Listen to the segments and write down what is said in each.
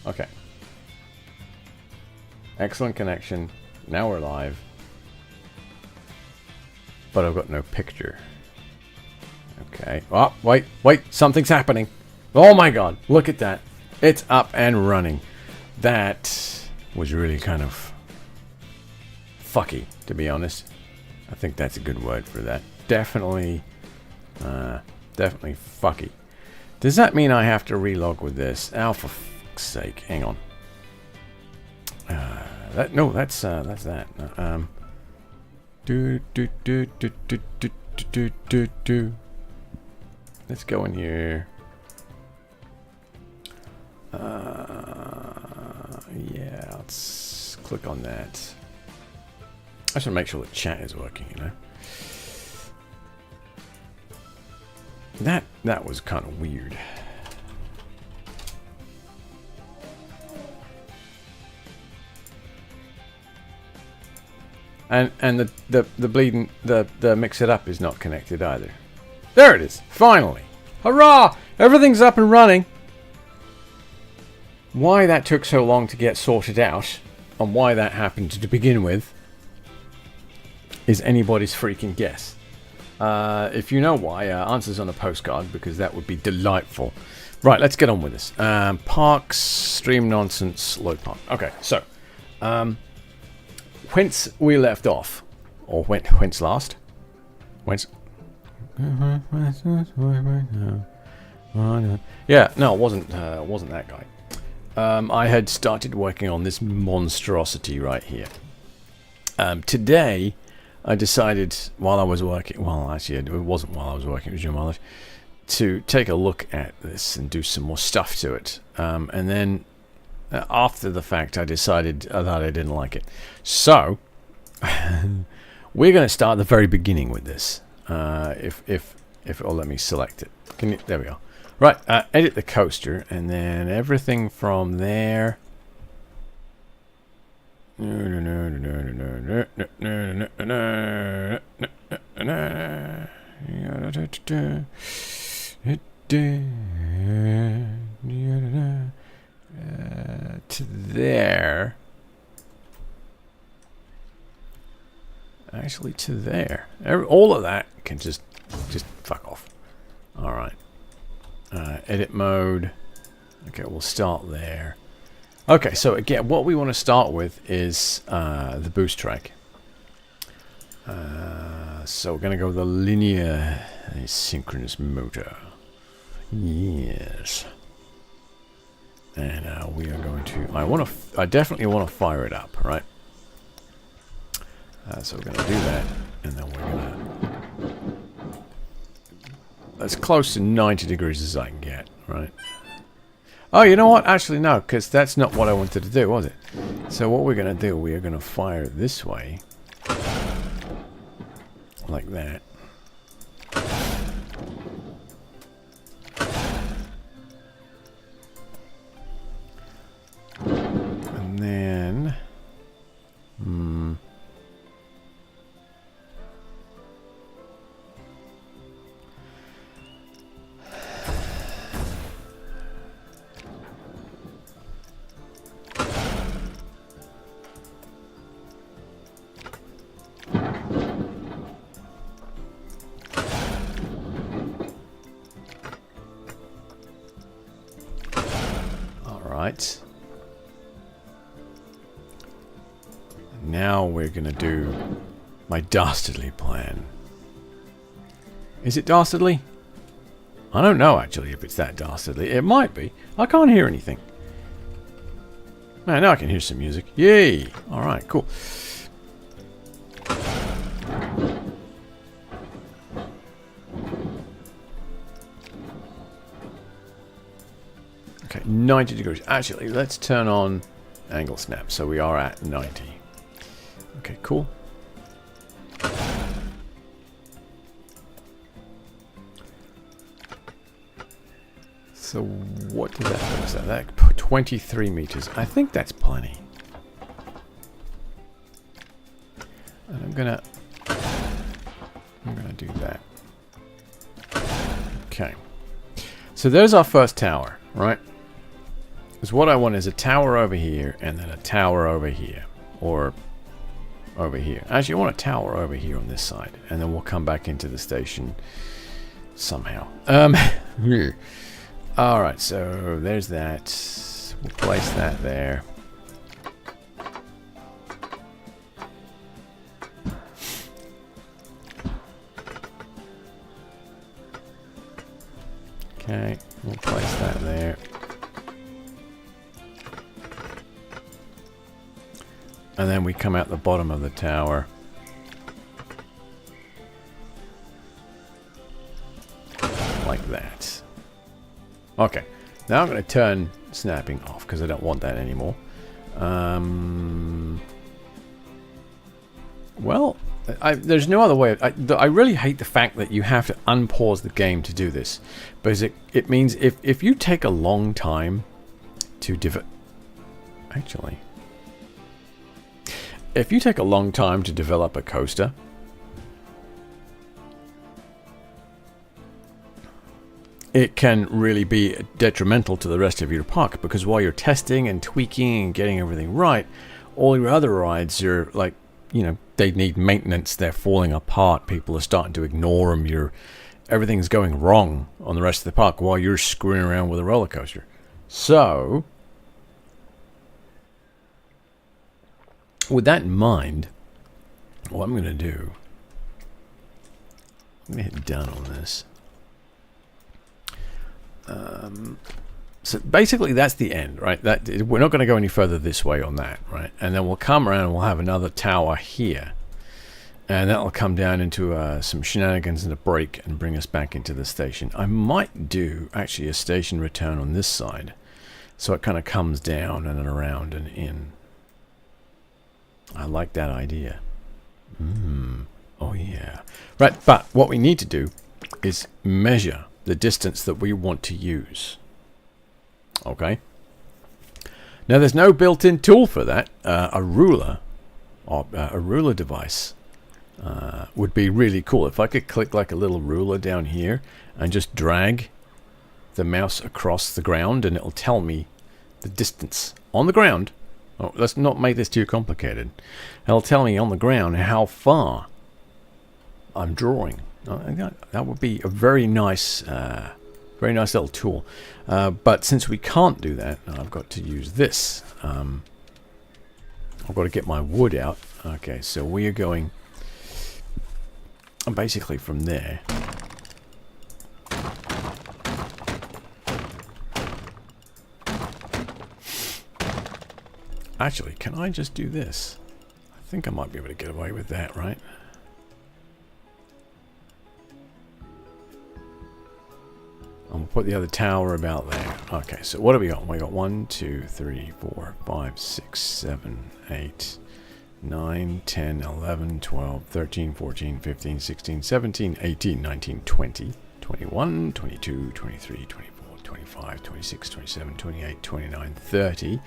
Okay. Excellent connection. Now we're live. But I've got no picture. Okay. Oh, wait. Something's happening. Oh my god. Look at that. It's up and running. That was really kind of fucky, to be honest. I think that's a good word for that. Definitely fucky. Does that mean I have to relog with this? Oh, for fuck's sake. Hang on. That's that. Let's go in here. Yeah, let's click on that. I just want to make sure the chat is working, you know. That was kind of weird. And the bleeding the mix it up is not connected either. There it is. Finally. Hurrah! Everything's up and running. Why that took so long to get sorted out and why that happened to begin with is anybody's freaking guess. If you know why, answers on a postcard, because that would be delightful. Right, let's get on with this. Parks, stream nonsense, load park. Okay, so whence we left off, or whence last? Whence? Yeah, no, it wasn't that guy. I had started working on this monstrosity right here. Today, I decided while I was working, well, actually, it wasn't while I was working, it was during my life, to take a look at this and do some more stuff to it. And then, after the fact, I decided that I didn't like it. So, we're going to start at the very beginning with this. If it'll let me select it. There we go. Right, edit the coaster, and then everything from there. To there. Actually, to there. All of that can just fuck off. All right. Edit mode. Okay, we'll start there. Okay, so again, what we want to start with is the boost track. So we're going to go with the linear synchronous motor. Yes. And we are going to. I definitely want to fire it up, right? So we're going to do that, and then we're going to. As close to 90 degrees as I can get, right? Oh, you know what? Actually, no, because that's not what I wanted to do, was it? So what we're going to do, we are going to fire it this way. Like that. And then... Right. Now we're gonna do my dastardly plan. Is it dastardly? I don't know actually if it's that dastardly. It might be. I can't hear anything. Man, now I can hear some music. Yay! Alright, cool. Okay, 90 degrees. Actually, let's turn on angle snap. So we are at 90. Okay, cool. So what did that put us at? That 23 meters. I think that's plenty. And I'm gonna do that. Okay. So there's our first tower, right? Because what I want is a tower over here and then a tower over here. Or over here. Actually, I want a tower over here on this side. And then we'll come back into the station somehow. Alright, so there's that. We'll place that there. Okay, we'll place that there. And then we come out the bottom of the tower. Like that. Okay, now I'm going to turn snapping off because I don't want that anymore. Well, there's no other way. I really hate the fact that you have to unpause the game to do this. Because it means if you take a long time to Actually, if you take a long time to develop a coaster, it can really be detrimental to the rest of your park, because while you're testing and tweaking and getting everything right, all your other rides are like, you know, they need maintenance, they're falling apart, people are starting to ignore them, everything's going wrong on the rest of the park while you're screwing around with a roller coaster. So, with that in mind, what I'm going to do, I'm going to hit done on this. So basically that's the end, right? We're not going to go any further this way on that, right? And then we'll come around and we'll have another tower here. And that'll come down into some shenanigans and a break and bring us back into the station. I might do actually a station return on this side. So it kind of comes down and then around and in. I like that idea. Oh yeah. Right, but what we need to do is measure the distance that we want to use. Okay. Now there's no built-in tool for that. A ruler, or a ruler device, would be really cool. If I could click like a little ruler down here and just drag the mouse across the ground, and it'll tell me the distance on the ground. Oh, let's not make this too complicated. It'll tell me on the ground how far I'm drawing. That would be a very nice little tool. But since we can't do that, I've got to use this. I've got to get my wood out. Okay, so we are going basically from there. Actually, can I just do this? I think I might be able to get away with that, right? I'll put the other tower about there. Okay, so what have we got? We got 1, 2, 3, 4, 5, 6, 7, 8, 9, 10, 11, 12, 13, 14, 15, 16, 17, 18, 19, 20, 21, 22, 23, 24, 25, 26, 27, 28, 29, 30,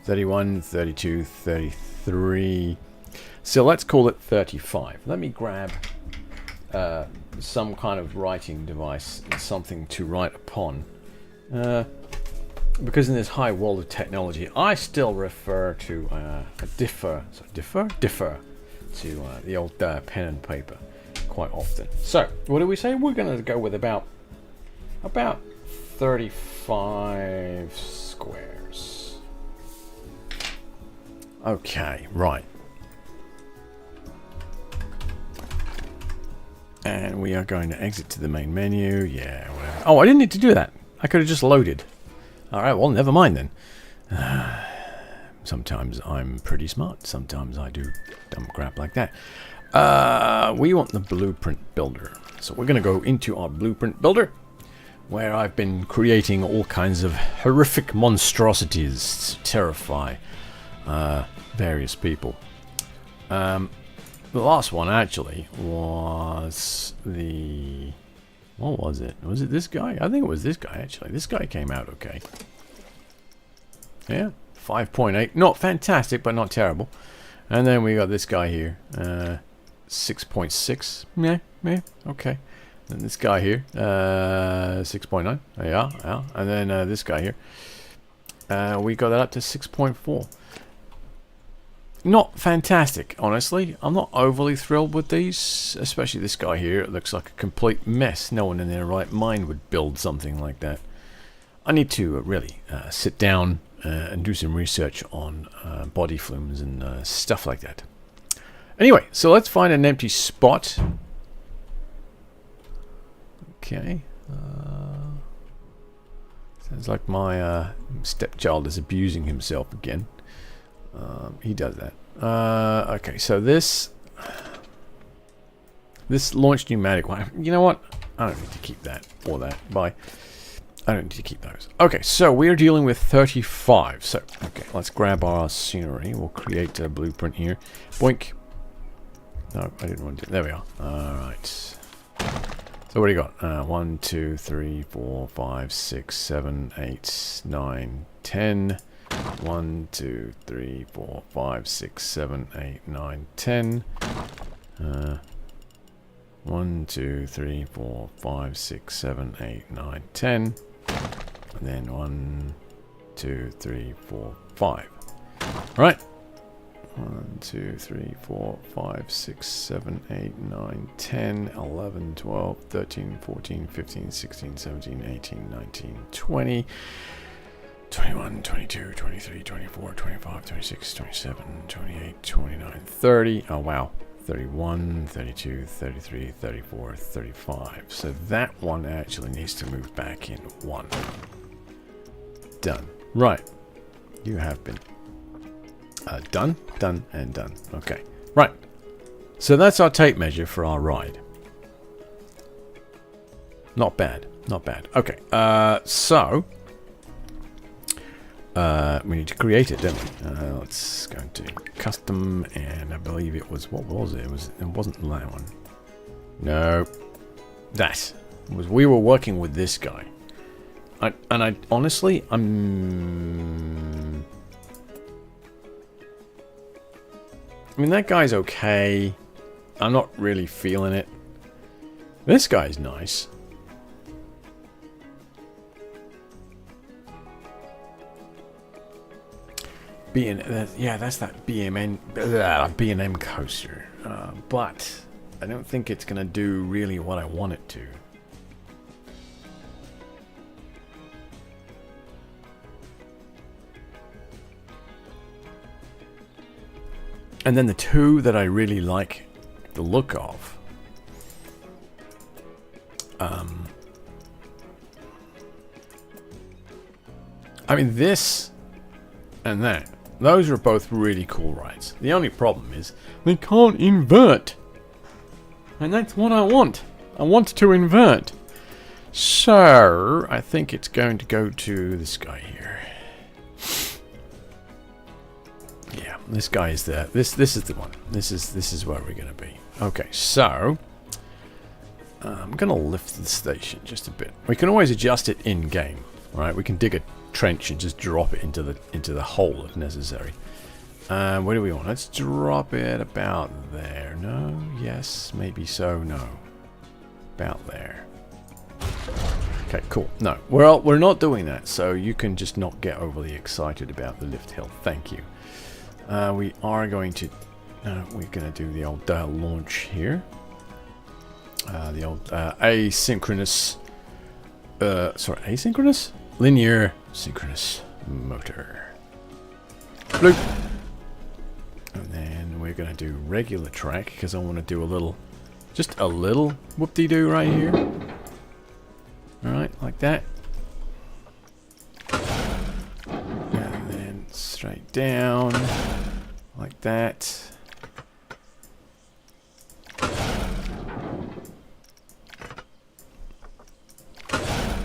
31, 32, 33. So let's call it 35. Let me grab some kind of writing device, something to write upon. Because in this high world of technology, I still refer to defer to the old pen and paper quite often. So, what do we say? We're going to go with about 35 squares. Okay, right. And we are going to exit to the main menu. Yeah, whatever. Oh, I didn't need to do that. I could have just loaded. Alright, well, never mind then. Sometimes I'm pretty smart. Sometimes I do dumb crap like that. We want the blueprint builder. So we're going to go into our blueprint builder, where I've been creating all kinds of horrific monstrosities to terrify various people. The last one actually was the... What was it? Was it this guy? I think it was this guy actually. This guy came out okay. Yeah, 5.8. Not fantastic, but not terrible. And then we got this guy here. 6.6. Yeah, okay. And this guy here. 6.9. Yeah. And then this guy here. we got that up to 6.4. Not fantastic, honestly. I'm not overly thrilled with these, especially this guy here. It looks like a complete mess. No one in their right mind would build something like that. I need to really sit down and do some research on body flumes and stuff like that. Anyway, so let's find an empty spot. Okay. Sounds like my stepchild is abusing himself again. He does that. Okay, so this launch pneumatic one. You know what? I don't need to keep that or that. Bye. I don't need to keep those. Okay, so we're dealing with 35. So, okay, let's grab our scenery. We'll create a blueprint here. Boink. No, I didn't want to do it. There we are. Alright. So what do you got? 1, 2, 3, 4, 5, 6, 7, 8, 9, 10. 1, 2, 3, 4, 5, 6, 7, 8, 9, 10. 1, 2, 3, 4, 5, 6, 7, 8, 9, 10. And then 1, 2, 3, 4, 5. Right. 1, 2, 3, 4, 5, 6, 7, 8, 9, 10, 11, 12, 13, 14, 15, 16, 17, 18, 19, 20. 21, 22, 23, 24, 25, 26, 27, 28, 29, 30. Oh, wow. 31, 32, 33, 34, 35. So that one actually needs to move back in 1. Done. Right. You have been done, done, and done. Okay. Right. So that's our tape measure for our ride. Not bad. Not bad. Okay. So... we need to create it, don't we? Let's go to custom, and I believe it was, what was it? It wasn't that one. No, that was. We were working with this guy, I honestly, I mean, that guy's okay. I'm not really feeling it. This guy's nice. Yeah, that's that B&M coaster. But I don't think it's going to do really what I want it to. And then the two that I really like the look of. I mean, this and that. Those are both really cool rides. The only problem is they can't invert. And that's what I want. I want to invert. So, I think it's going to go to this guy here. Yeah, this guy is there. This is the one. This is where we're going to be. Okay, so I'm going to lift the station just a bit. We can always adjust it in game, right? We can dig a trench and just drop it into the hole if necessary. Where do we want? Let's drop it about there. No, yes, maybe so. No, about there. Okay, cool. No, well, we're not doing that, so you can just not get overly excited about the lift hill. Thank you. We are going to we're going to do the old launch here. The old asynchronous asynchronous? Linear synchronous motor. Bloop. And then we're going to do regular track because I want to do a little, just a little whoop-de-doo right here. Alright, like that. And then straight down, like that.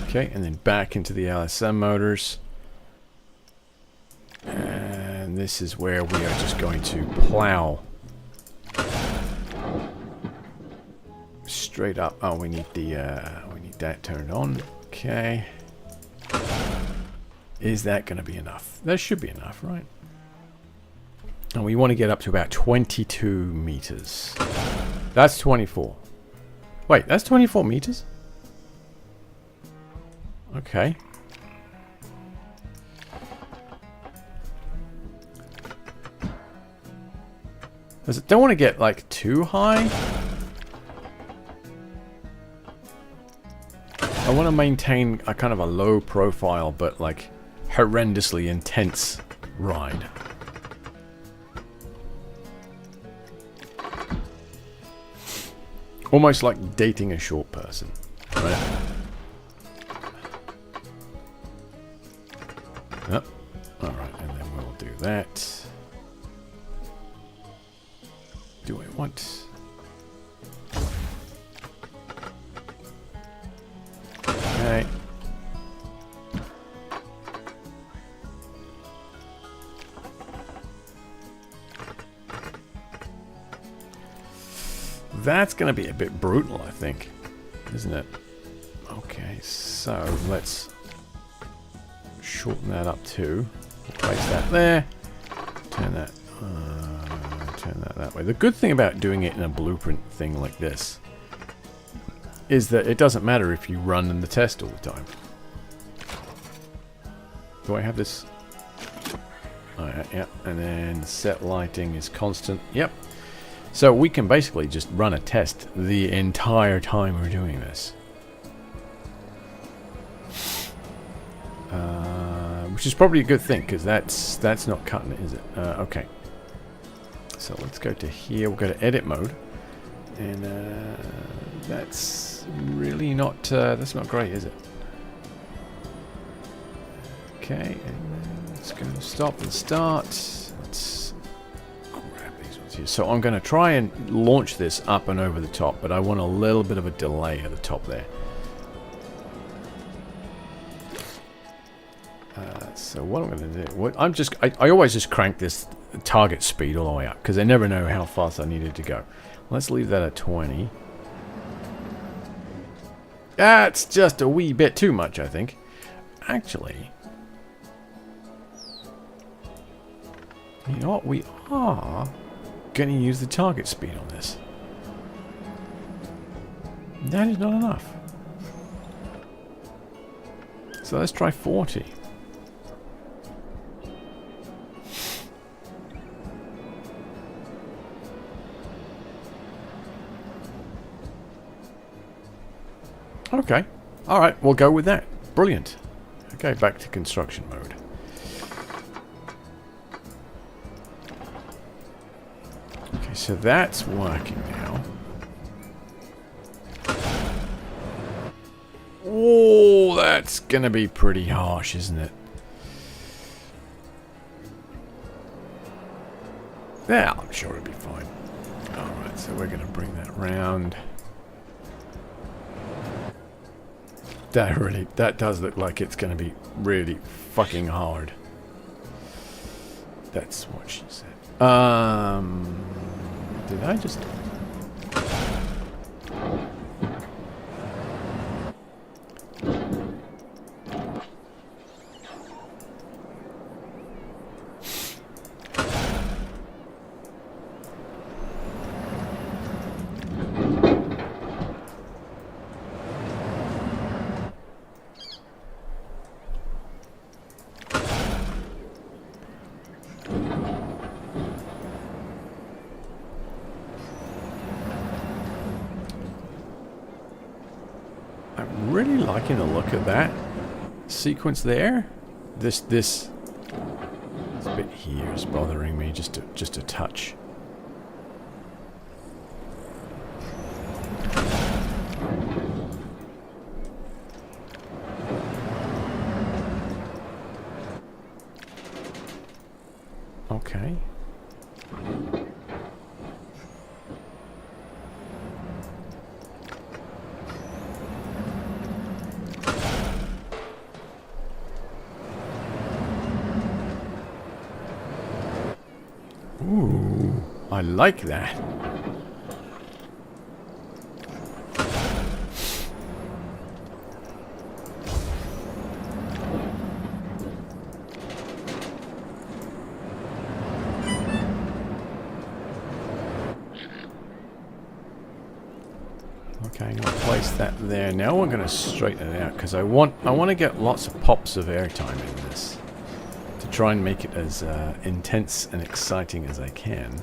Okay, and then back into the LSM motors. And this is where we are just going to plow straight up. Oh, we need that turned on. Okay. Is that going to be enough? That should be enough, right? And we want to get up to about 22 meters. That's 24. Wait, that's 24 meters? Don't want to get like too high. I want to maintain a kind of a low profile, but like horrendously intense ride. Almost like dating a short person, right? Yep. Alright, and then we'll do that. Do I want... Okay. That's going to be a bit brutal, I think, isn't it? Okay, so let's shorten that up too. Place that there. Turn that that way. The good thing about doing it in a blueprint thing like this is that it doesn't matter if you run in the test all the time. Do I have this? Oh, yeah, and then set lighting is constant. Yep. So we can basically just run a test the entire time we're doing this. Which is probably a good thing, because that's not cutting it, is it? Okay. So let's go to here. We'll go to edit mode. And that's really not, that's not great, is it? Okay, and let's go to stop and start. Let's grab these ones here. So I'm going to try and launch this up and over the top, but I want a little bit of a delay at the top there. So what I'm going to do, I always just crank this target speed all the way up, because I never know how fast I need it to go. Let's leave that at 20. That's just a wee bit too much, I think. Actually, you know what? We are going to use the target speed on this. That is not enough. So let's try 40. Okay. Alright, we'll go with that. Brilliant. Okay, back to construction mode. Okay, so that's working now. Oh, that's gonna be pretty harsh, isn't it? Yeah, I'm sure it'll be fine. Alright, so we're gonna bring that round. That does look like it's going to be really fucking hard. That's what she said. Did I just... I'm really liking the look of that sequence there. This bit here is bothering me just a touch. Okay. Ooh, I like that. Okay, I'm gonna place that there. Now we're gonna straighten it out because I want to get lots of pops of airtime in this. Try and make it as intense and exciting as I can.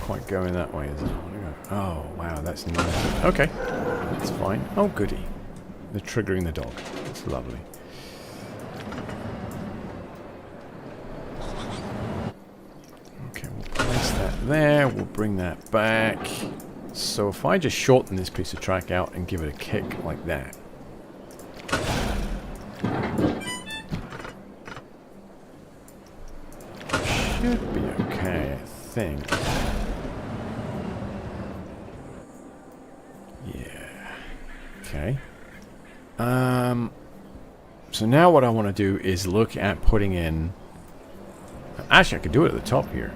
quite going that way, is it? I wanna go. Oh, wow, that's nice. Okay, that's fine. Oh, goody. They're triggering the dog. That's lovely. Okay, we'll place that there. We'll bring that back. So if I just shorten this piece of track out and give it a kick like that. Should be okay, I think. Yeah. Okay. So now what I want to do is look at putting in... Actually, I could do it at the top here.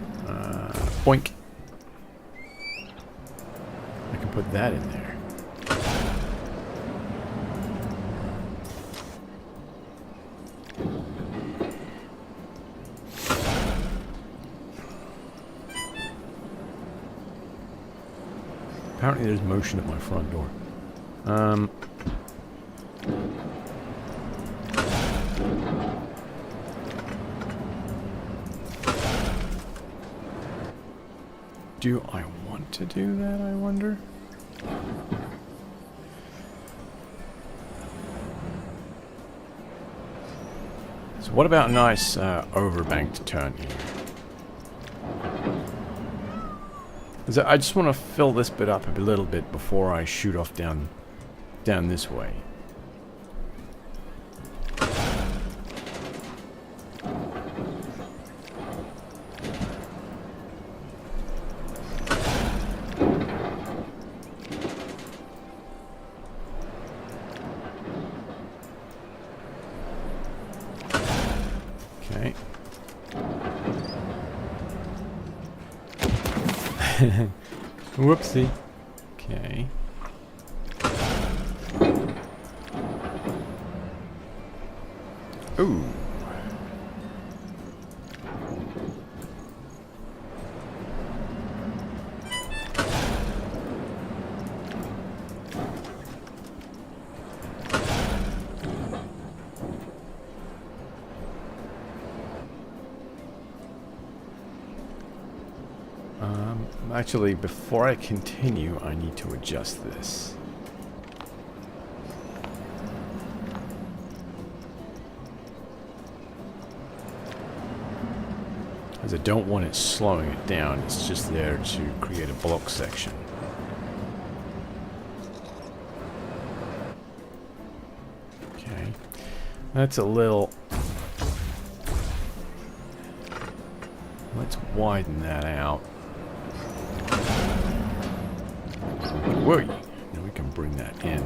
Boink. I can put that in there. Apparently there's motion at my front door. Do I want to do that, I wonder? So what about a nice overbanked turn here? I just want to fill this bit up a little bit before I shoot off down this way. Okay. Whoopsie. Okay. Ooh. Actually, before I continue, I need to adjust this. As I don't want it slowing it down, it's just there to create a block section. Okay. That's a little... Let's widen that out. Whoa! Now we can bring that in.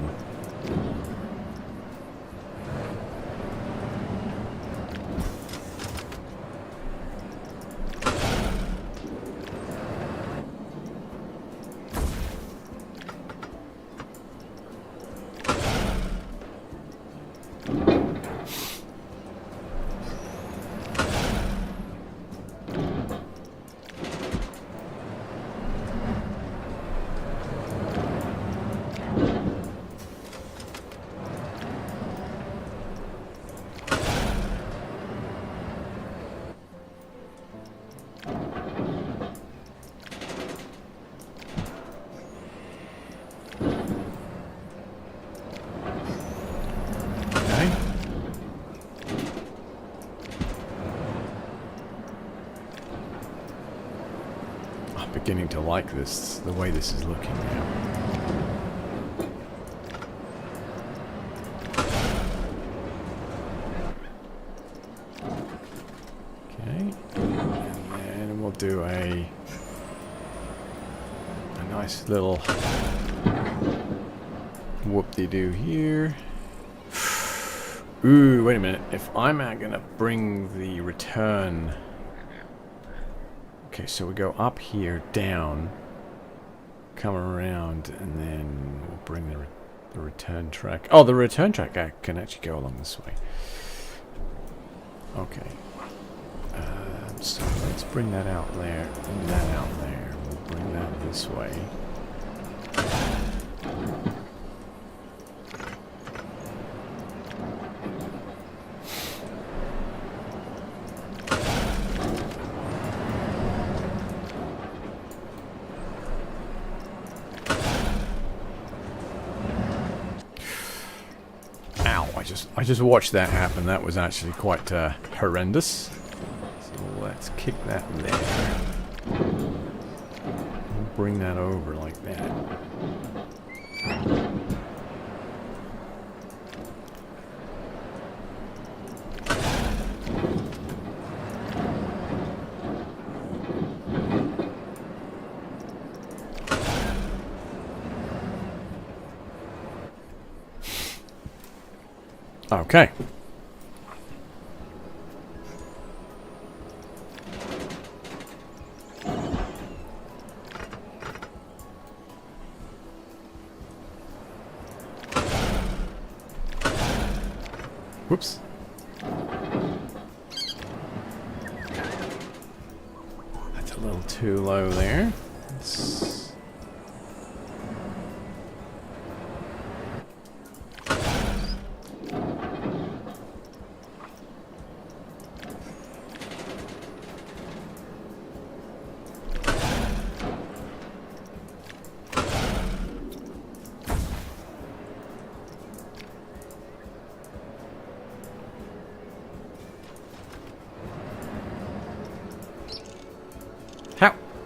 Beginning to like this, the way this is looking now. Okay, and then we'll do a nice little whoop-de-doo here. Ooh, wait a minute. If I'm gonna bring the return... Okay, so we go up here, down, come around, and then we'll bring the return track. Oh, the return track can actually go along this way. Okay. So let's bring that out there, bring that out there. We'll bring that this way. I just watched that happen. That was actually quite horrendous. So let's kick that there. We'll bring that over like that. Okay. Whoops. That's a little too low there. Let's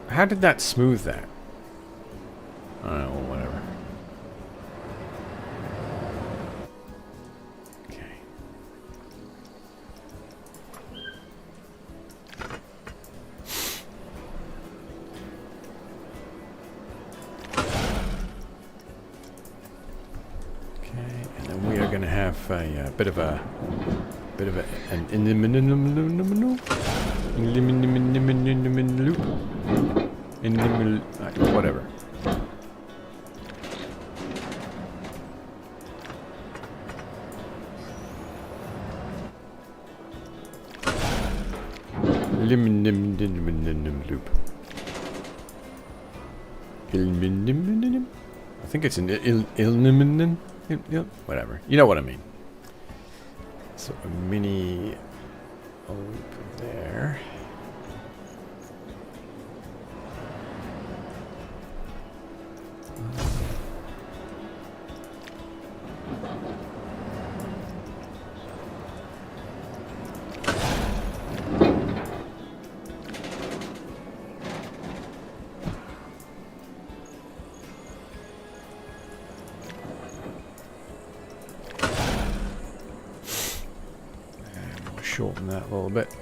How did that smooth that? Oh, whatever. Okay. Okay, and then we are going to have a bit of an loop. Whatever. Loop. I think it's an whatever. You know what I mean. So a mini loop there. Shorten that a little bit.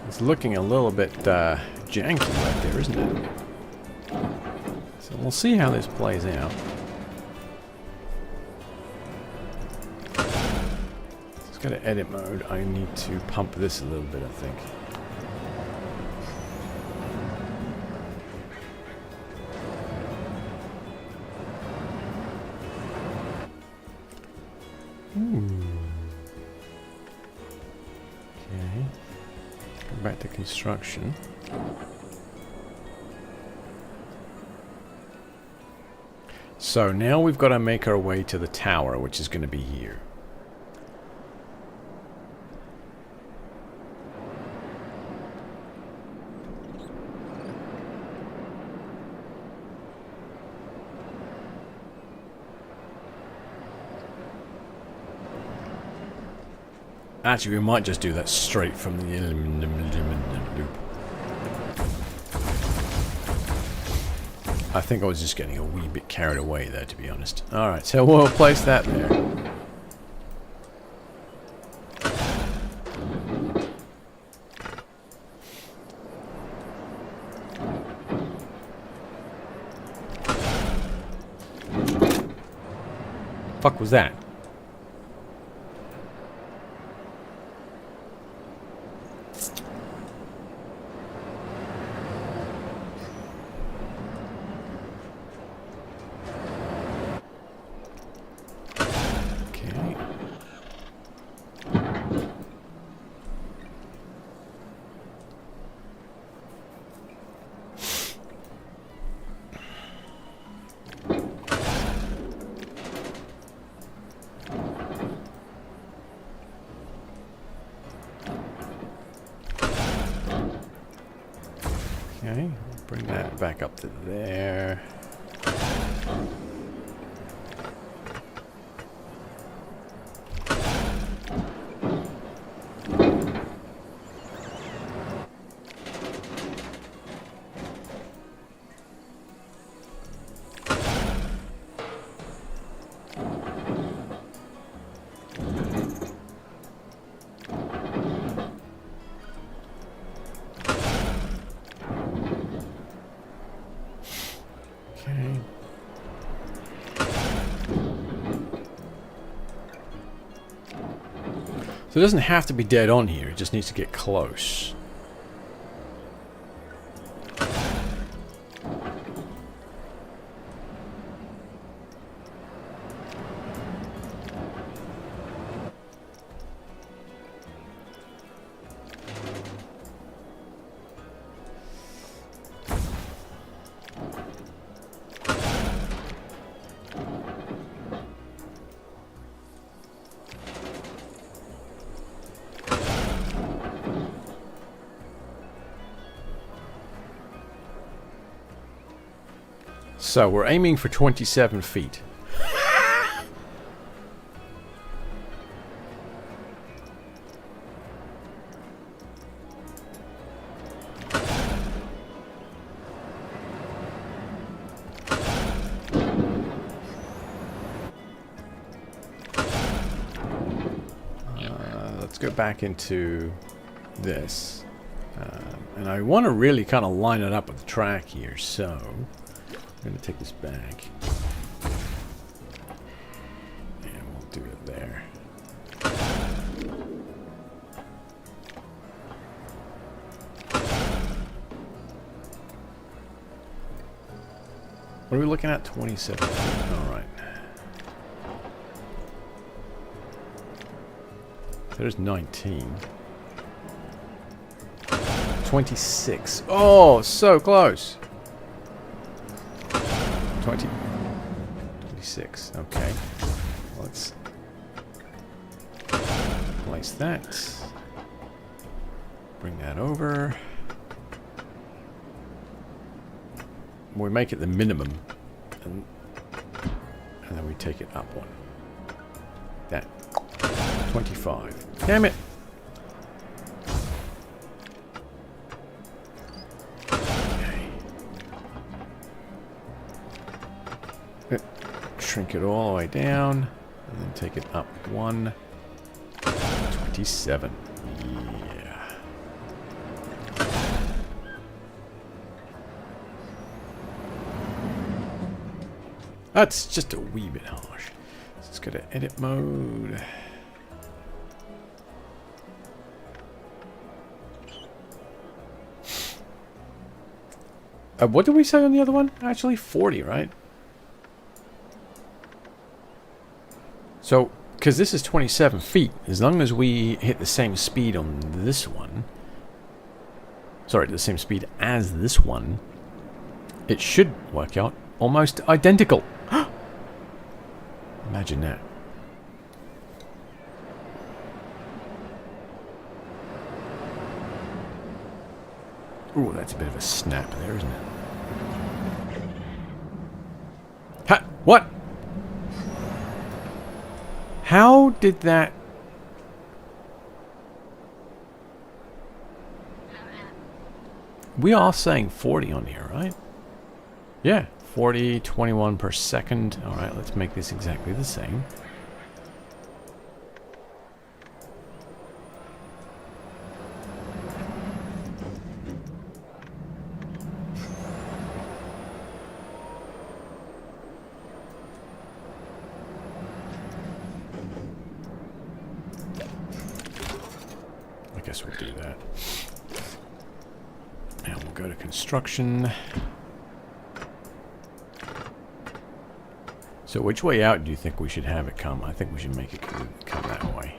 It's looking a little bit janky right there, isn't it? So we'll see how this plays out. Let's go to edit mode. I need to pump this a little bit, I think. Back to construction. So now we've got to make our way to the tower, which is going to be here. Actually, we might just do that straight from the loop. I think I was just getting a wee bit carried away there, to be honest. Alright, so we'll place that there. Fuck was that? Okay, bring that back up to there. So it doesn't have to be dead on here, it just needs to get close. So we're aiming for 27 feet. Let's go back into this. And I want to really kind of line it up with the track here, so I'm going to take this back. And we'll do it there. What are we looking at? 27. Alright. There's 19. 26. Oh, so close. 26. Okay. Let's place that. Bring that over. We make it the minimum. And then we take it up one. That. 25. Damn it! Shrink it all the way down, and then take it up one. 27. Yeah. That's just a wee bit harsh. Let's go to edit mode. What did we say on the other one? Actually, 40, right? So, because this is 27 feet, as long as we hit the same speed on this one, sorry, the same speed as this one, it should work out almost identical. Imagine that. Ooh, that's a bit of a snap there, isn't it? Ha! What? How did that... We are saying 40 on here, right? Yeah, 40, 21 per second. All right, let's make this exactly the same. I guess we'll do that. And we'll go to construction. So which way out do you think we should have it come? I think we should make it come that way.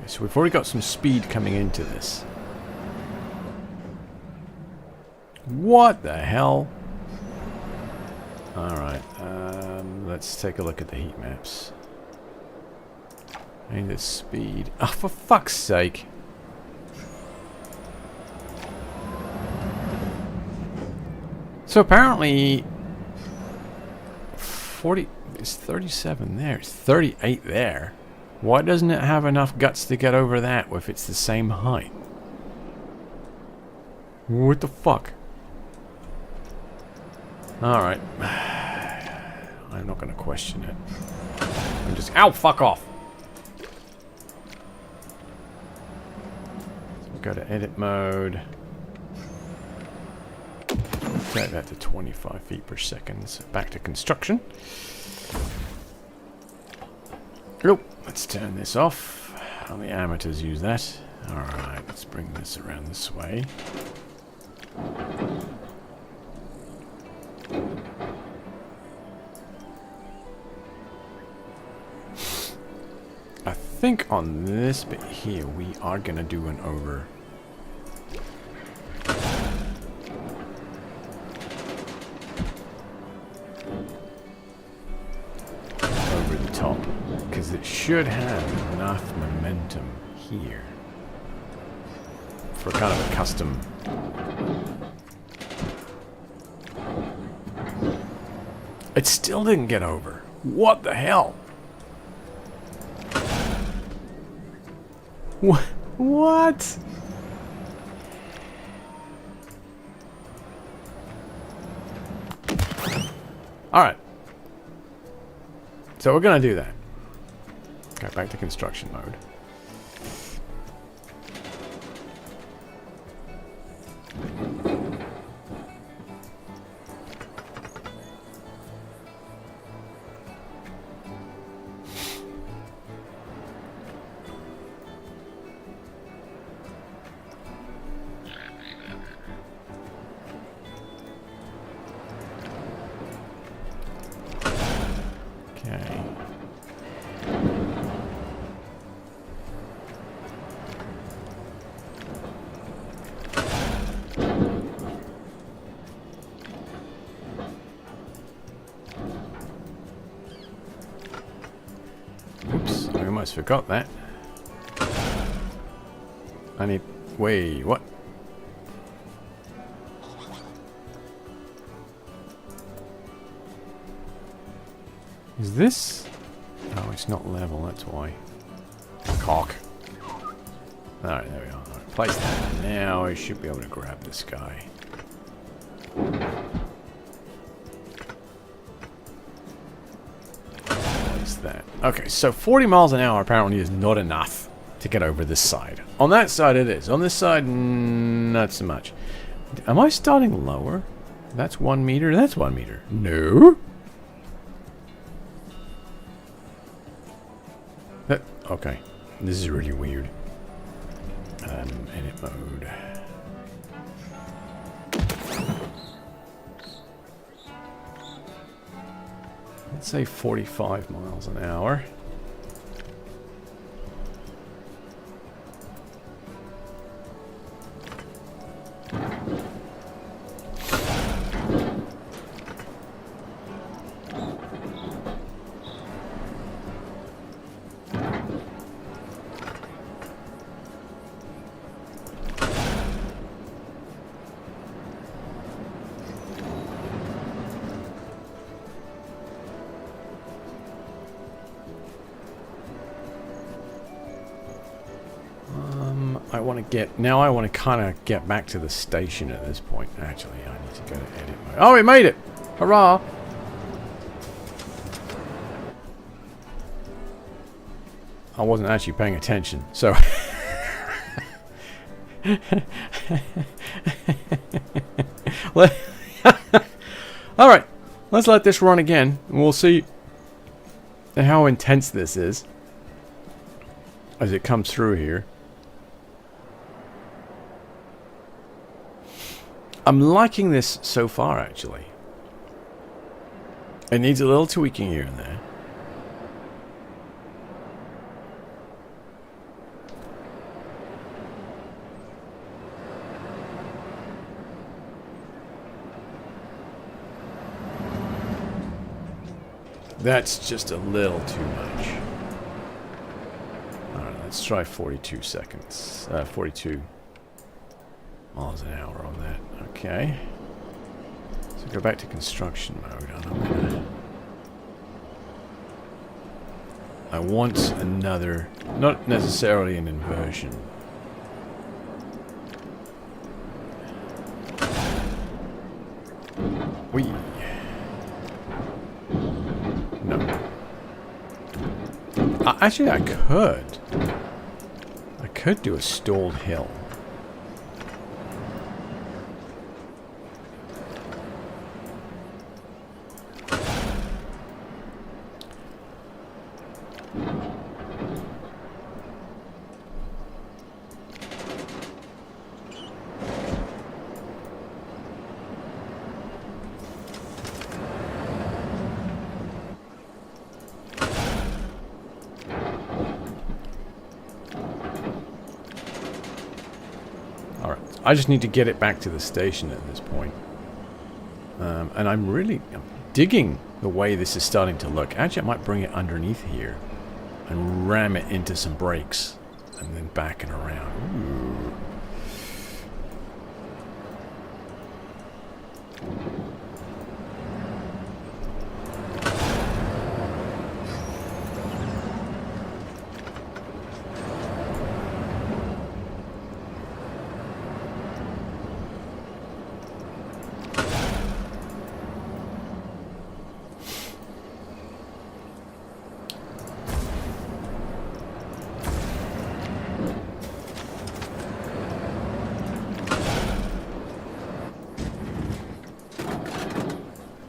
So we've already got some speed coming into this. What the hell? Alright, let's take a look at the heat maps. I need the speed. Oh, for fuck's sake. So apparently 40 is 37 there, it's 38 there. Why doesn't it have enough guts to get over that if it's the same height? What the fuck? Alright. I'm not going to question it. I'm just... Ow! Fuck off! So we'll go to edit mode. Set that to 25 feet per second. So back to construction. Nope. Let's turn this off. Only amateurs use that. Alright, let's bring this around this way. I think on this bit here we are going to do an over the top, because it should have enough momentum here for kind of a custom. It still didn't get over. What the hell? What? Alright. So we're going to do that. Go back to construction mode. Okay. Oops, I almost forgot that. I need... Wait, what? Is this? Oh, it's not level, that's why. Cock. Alright, there we are. Right, place that. Now I should be able to grab this guy. Place that. Okay, so 40 miles an hour apparently is not enough to get over this side. On that side it is. On this side, not so much. Am I starting lower? That's 1 meter. That's 1 meter. No. Okay, this is really weird. Edit mode. Let's say 45 miles an hour. I want to get... Now I want to kind of get back to the station at this point. Actually, I need to go to edit mode. Oh, we made it! Hurrah! I wasn't actually paying attention, so... Alright, let's let this run again, and we'll see how intense this is as it comes through here. I'm liking this so far, actually. It needs a little tweaking here and there. That's just a little too much. Alright, let's try 42 seconds. 42 miles an hour on that. Okay. So go back to construction mode. And I want another, not necessarily an inversion. Whee. No. Actually, I could do a stalled hill. I just need to get it back to the station at this point. And I'm digging the way this is starting to look. Actually, I might bring it underneath here and ram it into some brakes and then back and around. Ooh.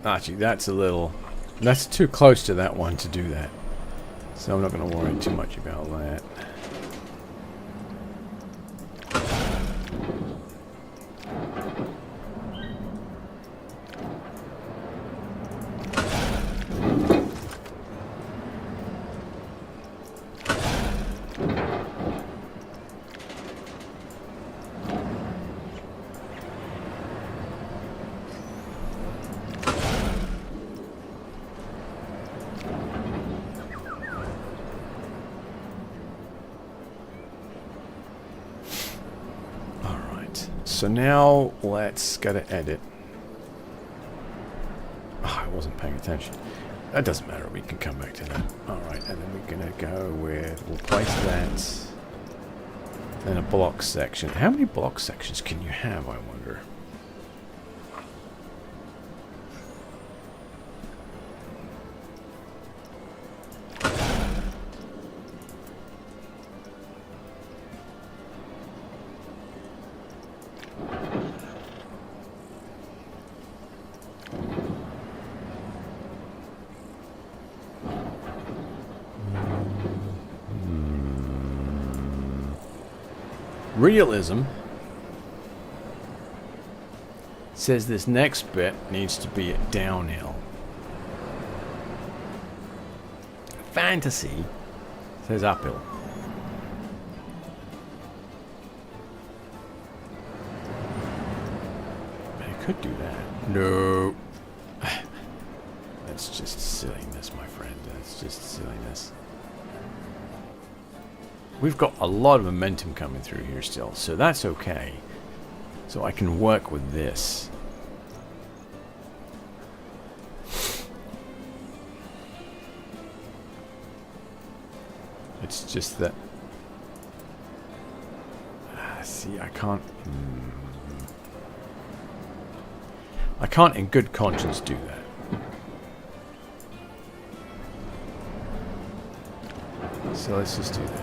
Actually, that's too close to that one to do that. So I'm not going to worry too much about that. So now let's go to edit. Oh, I wasn't paying attention. That doesn't matter. We can come back to that. Alright, and then we're going to go with... We'll place that. Then a block section. How many block sections can you have, I wonder? Realism says this next bit needs to be at downhill. Fantasy says uphill. I could do that. No. That's just silliness, my friend. That's just silliness. We've got a lot of momentum coming through here still, so that's okay. So I can work with this. It's just that See, I can't... I can't in good conscience do that. So let's just do that.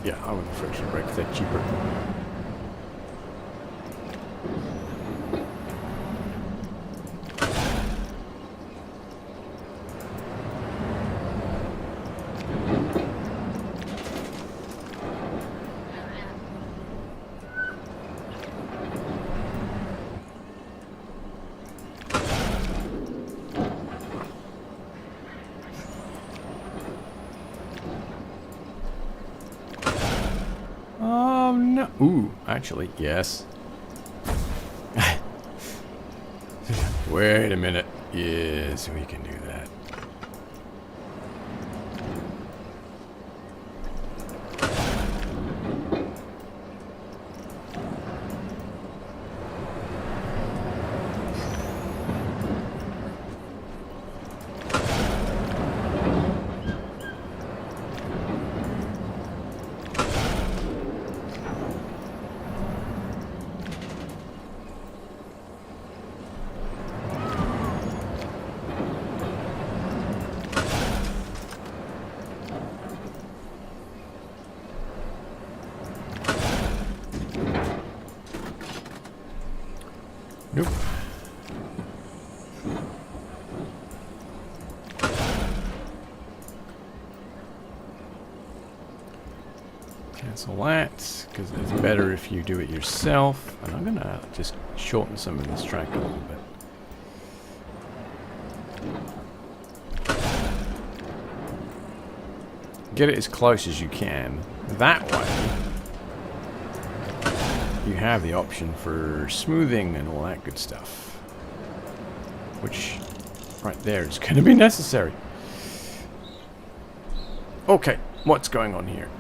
Yeah, I would friction brake. They're cheaper. No. Ooh, actually, yes. Wait a minute. Yes, we can do that. Nope. Cancel that, because it's better if you do it yourself. And I'm going to just shorten some of this track a little bit. Get it as close as you can. That way, you have the option for smoothing and all that good stuff. Which, right there, is going to be necessary. Okay, what's going on here?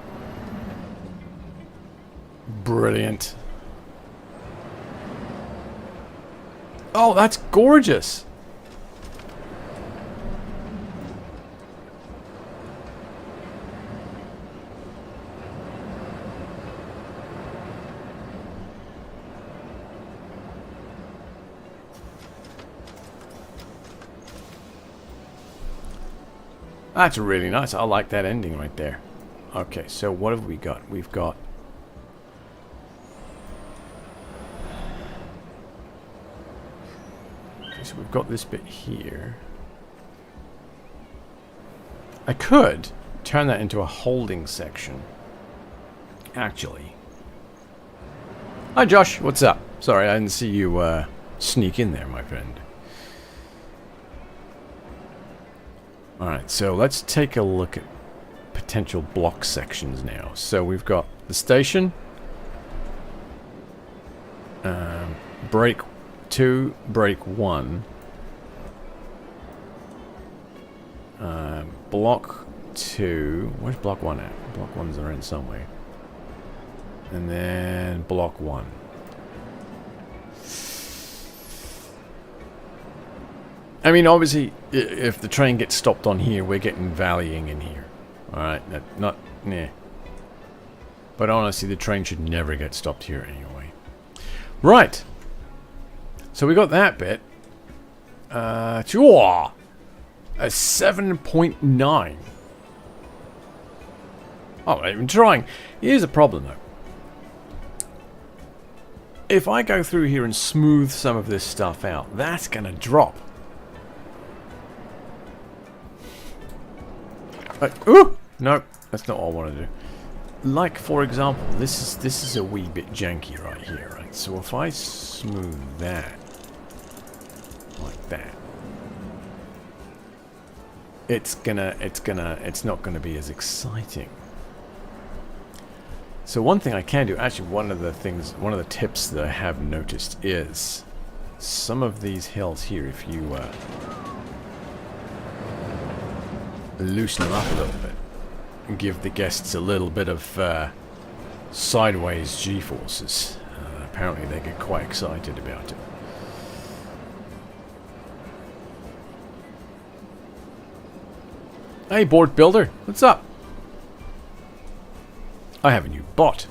Brilliant. Oh, that's gorgeous. That's really nice. I like that ending right there. Okay, so what have we got? We've got... Okay, so we've got this bit here. I could turn that into a holding section. Actually. Hi, Josh. What's up? Sorry, I didn't see you sneak in there, my friend. Alright, so let's take a look at potential block sections now. So we've got the station, break 2, break 1, block 2, where's block 1 at? Block 1's around somewhere. And then block 1. I mean, obviously, if the train gets stopped on here, we're getting valleying in here. Alright, not, nah. But honestly, the train should never get stopped here anyway. Right. So we got that bit. A 7.9. Oh, I'm not even trying. Here's a problem, though. If I go through here and smooth some of this stuff out, that's going to drop. Ooh! No, that's not what I want to do. Like, for example, this is a wee bit janky right here, right? So if I smooth that, like that, it's not gonna be as exciting. So one thing I can do, actually one of the tips that I have noticed is some of these hills here, if you loosen them up a little bit and give the guests a little bit of sideways G-forces, apparently they get quite excited about it. Hey, board builder, what's up? I have a new bot.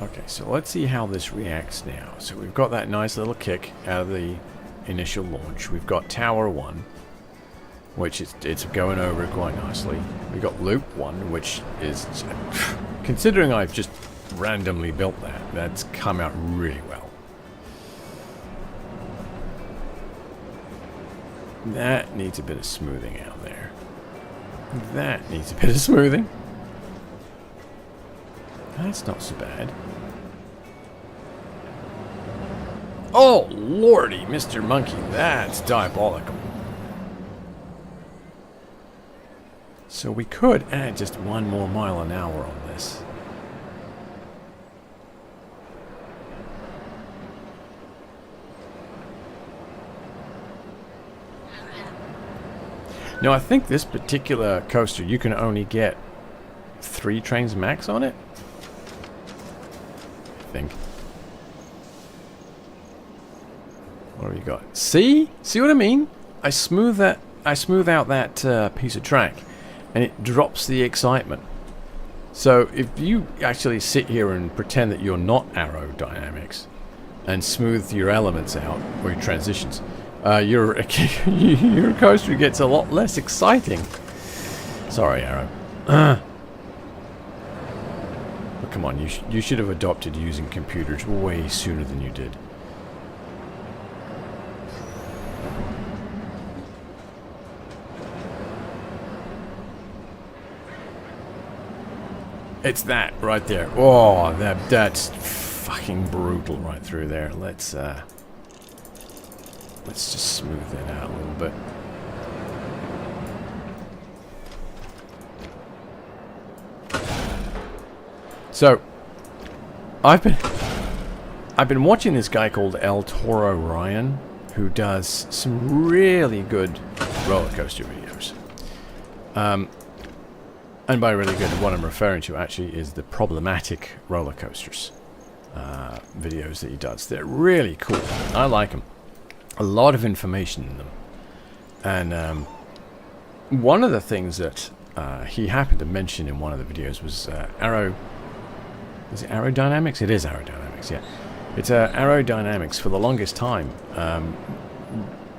Okay, so let's see how this reacts now. So we've got that nice little kick out of the initial launch. We've got Tower 1, which it's going over quite nicely. We've got Loop 1, which is, considering I've just randomly built that, that's come out really well. That needs a bit of smoothing out there. That needs a bit of smoothing. That's not so bad. Oh, lordy, Mr. Monkey, that's diabolical. So we could add just 1 more mile an hour on this. Now, I think this particular coaster, you can only get 3 trains max on it. I think. What have you got? See? See what I mean? I smooth out that piece of track, and it drops the excitement. So if you actually sit here and pretend that you're not aerodynamics, and smooth your elements out or your transitions, your coaster gets a lot less exciting. Sorry, Arrow. But come on, you should have adopted using computers way sooner than you did. It's that right there. Oh, that's fucking brutal right through there. Let's just smooth that out a little bit. So, I've been watching this guy called El Toro Ryan, who does some really good roller coaster videos. And by really good, what I'm referring to actually is the problematic roller coasters videos that he does. They're really cool. I like them. A lot of information in them. And one of the things that he happened to mention in one of the videos was is it aerodynamics? It is aerodynamics, yeah. It's aerodynamics for the longest time.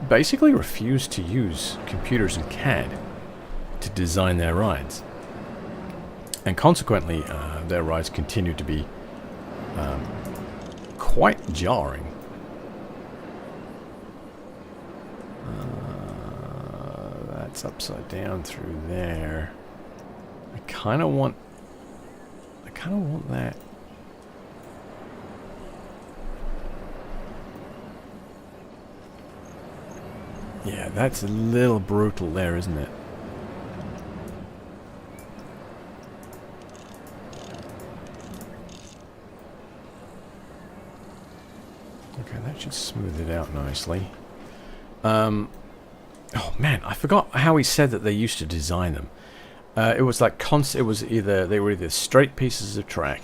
Basically refused to use computers and CAD to design their rides. And consequently, their rides continue to be quite jarring. That's upside down through there. I kind of want that. Yeah, that's a little brutal there, isn't it? Okay, that should smooth it out nicely. Oh man, I forgot how he said that they used to design them. It was like it was either they were either straight pieces of track,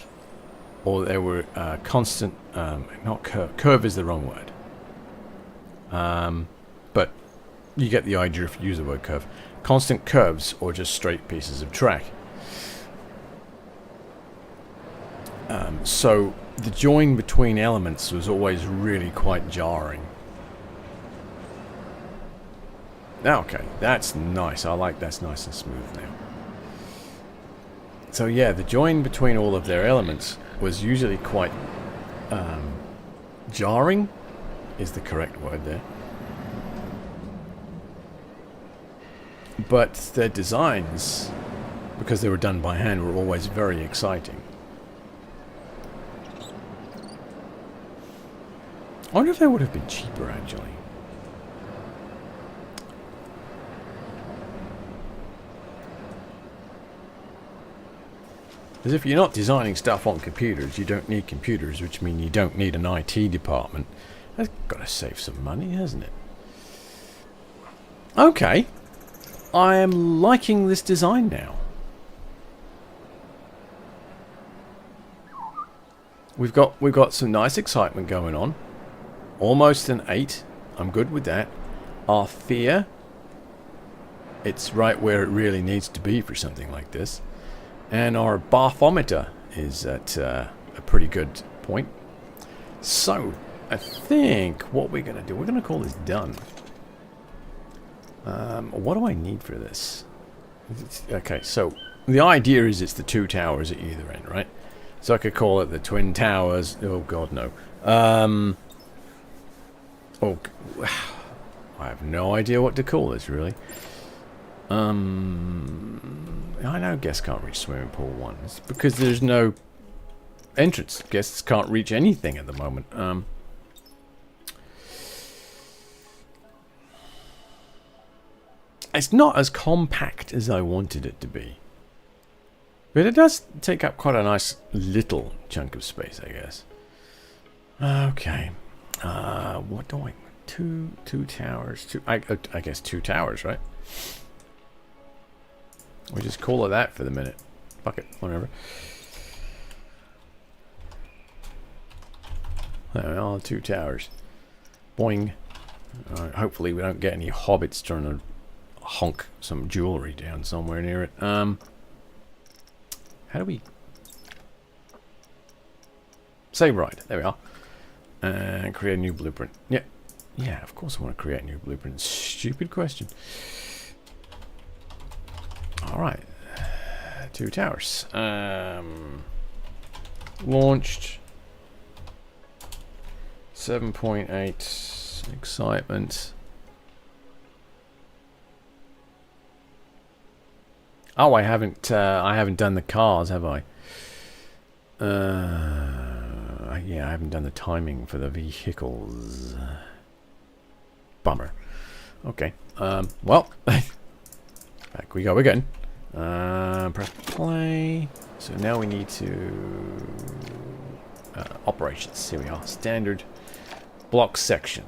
or they were constant. Not curve. Curve is the wrong word. But you get the idea if you use the word curve. Constant curves or just straight pieces of track. So the join between elements was always really quite jarring. Okay, that's nice. I like that's nice and smooth now. So yeah, the join between all of their elements was usually quite jarring, is the correct word there. But their designs, because they were done by hand, were always very exciting. I wonder if they would have been cheaper, actually. Because if you're not designing stuff on computers, you don't need computers, which means you don't need an IT department. That's got to save some money, hasn't it? Okay. I am liking this design now. We've got some nice excitement going on. Almost an 8. I'm good with that. Our fear, it's right where it really needs to be for something like this. And our bathometer is at a pretty good point. So, I think what we're going to do, we're going to call this done. What do I need for this? Okay, so the idea is it's the 2 towers at either end, right? So I could call it the Twin Towers. Oh, God, no. Oh, I have no idea what to call this, really. I know guests can't reach swimming pool 1. It's because there's no entrance. Guests can't reach anything at the moment. It's not as compact as I wanted it to be. But it does take up quite a nice little chunk of space, I guess. Okay. What do I... Two towers. I guess 2 towers, right? We'll just call it that for the minute. Fuck it, whatever. There we are, 2 towers. Boing. Hopefully we don't get any hobbits trying to honk some jewelry down somewhere near it. How do we... Save right, there we are. And create a new blueprint. Yeah. Yeah, of course I want to create a new blueprint. Stupid question. Alright. 2 towers. Launched. 7.8 excitement. Oh, I haven't done the cars, have I? Yeah, I haven't done the timing for the vehicles. Bummer. Okay. Well, back we go again. Press play. So now we need to operations. Here we are. Standard block section.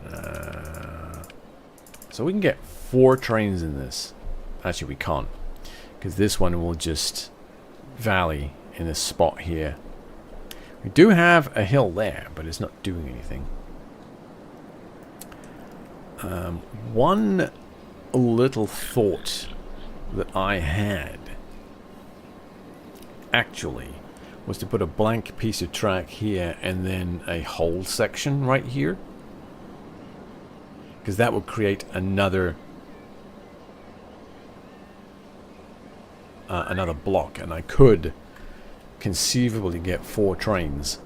So we can get 4 trains in this. Actually, we can't, because this one will just valley in this spot here. We do have a hill there, but it's not doing anything. One little thought that I had actually was to put a blank piece of track here and then a whole section right here, because that would create another block, and I could conceivably get 4 trains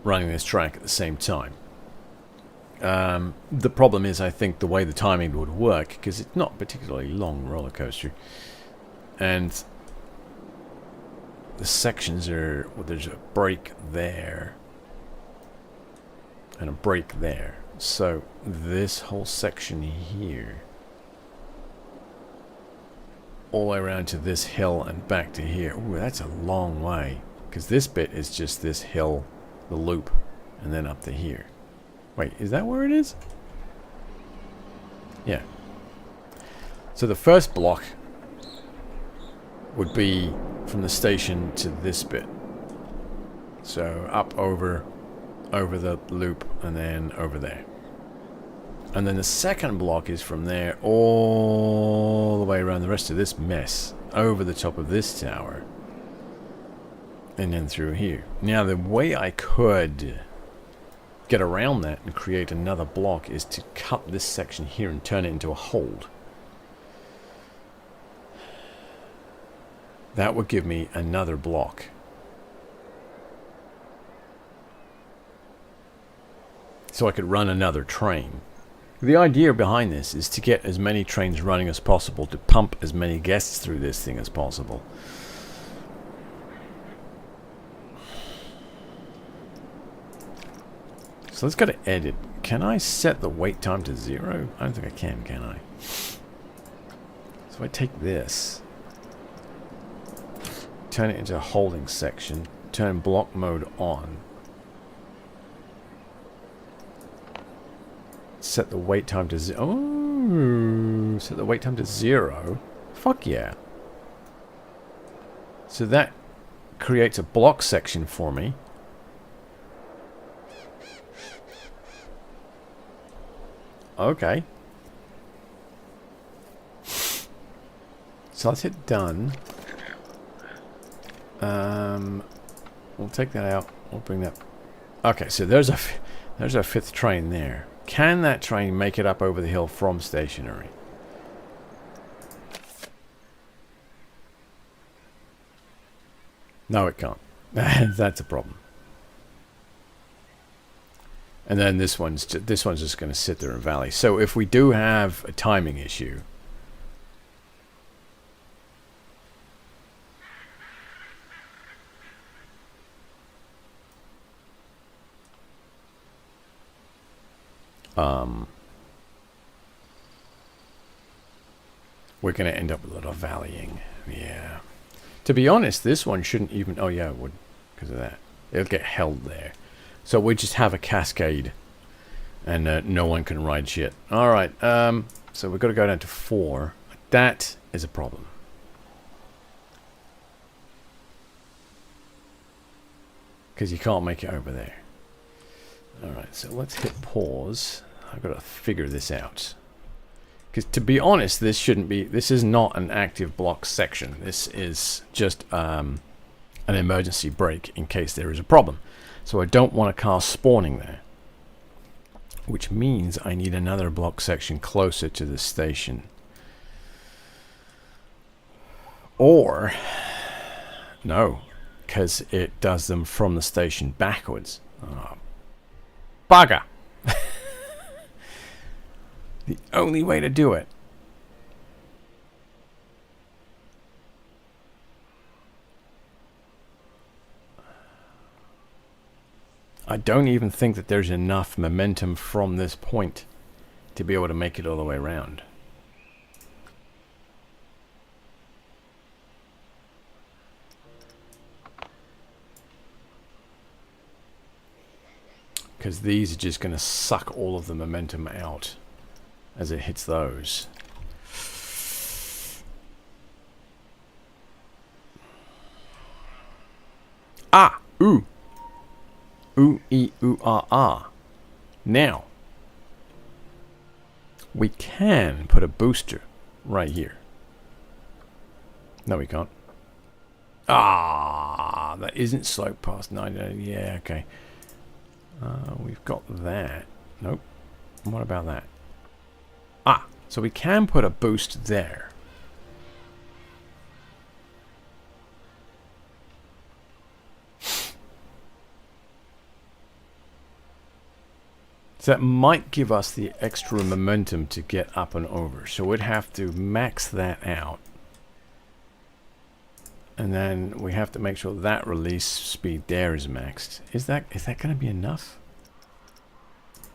running this track at the same time. The problem is, I think the way the timing would work, because it's not a particularly long roller coaster, and the sections are, well, there's a break there and a break there, so this whole section here all the way around to this hill and back to here. Ooh, that's a long way, because this bit is just this hill, the loop, and then up to here. Wait, is that where it is? Yeah. So the first block would be from the station to this bit. So up over the loop and then over there. And then the second block is from there all the way around the rest of this mess, over the top of this tower, and then through here. Now the way I could get around that and create another block is to cut this section here and turn it into a hold. That would give me another block. So I could run another train. The idea behind this is to get as many trains running as possible, to pump as many guests through this thing as possible. So let's go to edit. Can I set the wait time to 0? I don't think I can I? So I take this, turn it into a holding section, turn block mode on, set the wait time to 0. Oh, set the wait time to 0. Fuck yeah. So that creates a block section for me. Okay. So let's hit done. We'll take that out. We'll bring that. Okay, so there's a 5th train there. Can that train make it up over the hill from stationary? No, it can't. That's a problem. And then this one's just going to sit there in valley. So if we do have a timing issue, we're going to end up with a lot of valleying. Yeah. To be honest, this one shouldn't even... Oh, yeah, it would. Because of that. It'll get held there. So we just have a cascade. And no one can ride shit. Alright. So we've got to go down to 4. That is a problem. Because you can't make it over there. Alright, so let's hit pause. I've got to figure this out. Because to be honest, this shouldn't be... This is not an active block section. This is just an emergency brake in case there is a problem. So I don't want a car spawning there. Which means I need another block section closer to the station. Or... No. Because it does them from the station backwards. Oh, bugger! The only way to do it. I don't even think that there's enough momentum from this point to be able to make it all the way around. Because these are just going to suck all of the momentum out as it hits those. Ah! Ooh! Ooh, ee, ooh, ah, ah. Now, we can put a booster right here. No, we can't. Ah, that isn't slope past 9. Yeah, okay. We've got that. Nope. What about that? Ah, so we can put a boost there. So that might give us the extra momentum to get up and over. So we'd have to max that out. And then we have to make sure that release speed there is maxed. Is that going to be enough?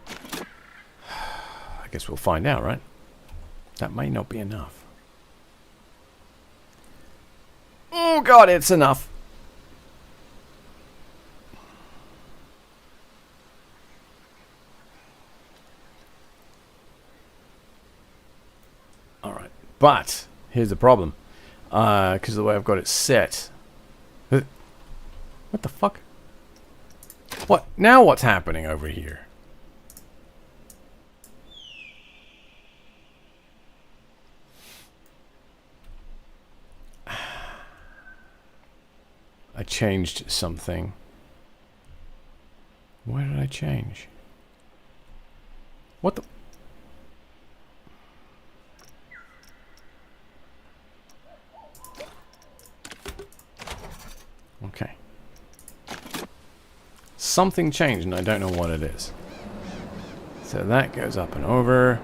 I guess we'll find out, right? That may not be enough. Oh god, it's enough. Alright, but here's the problem. Because of the way I've got it set. What the fuck? What? Now what's happening over here? I changed something. What did I change? What the? Okay. Something changed and I don't know what it is. So that goes up and over.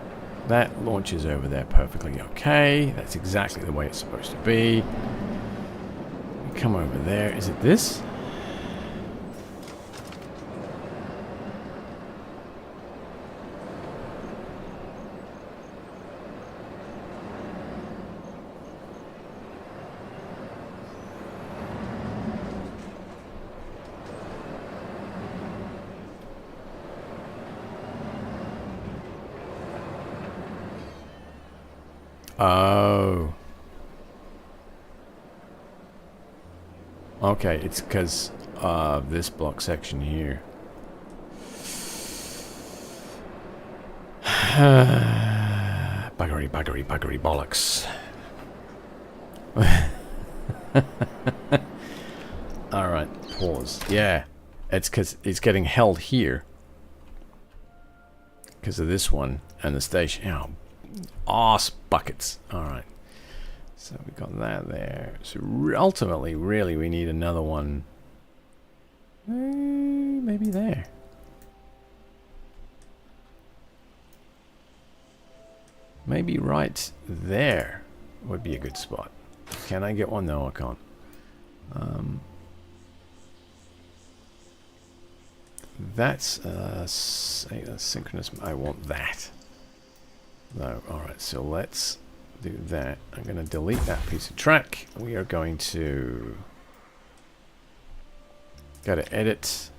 That launches over there perfectly okay. That's exactly the way it's supposed to be. Come over there. Is it this? Oh. Okay, it's because of this block section here. Buggery, buggery, buggery bollocks. Alright, pause. Yeah, it's because it's getting held here. Because of this one and the station. Oh, arse buckets. Alright. So we got that there. So ultimately, really, we need another one. Maybe there. Maybe right there would be a good spot. Can I get one? No, I can't. That's synchronous. I want that. No. Alright, so let's do that. I'm going to delete that piece of track. We are going to go to edit.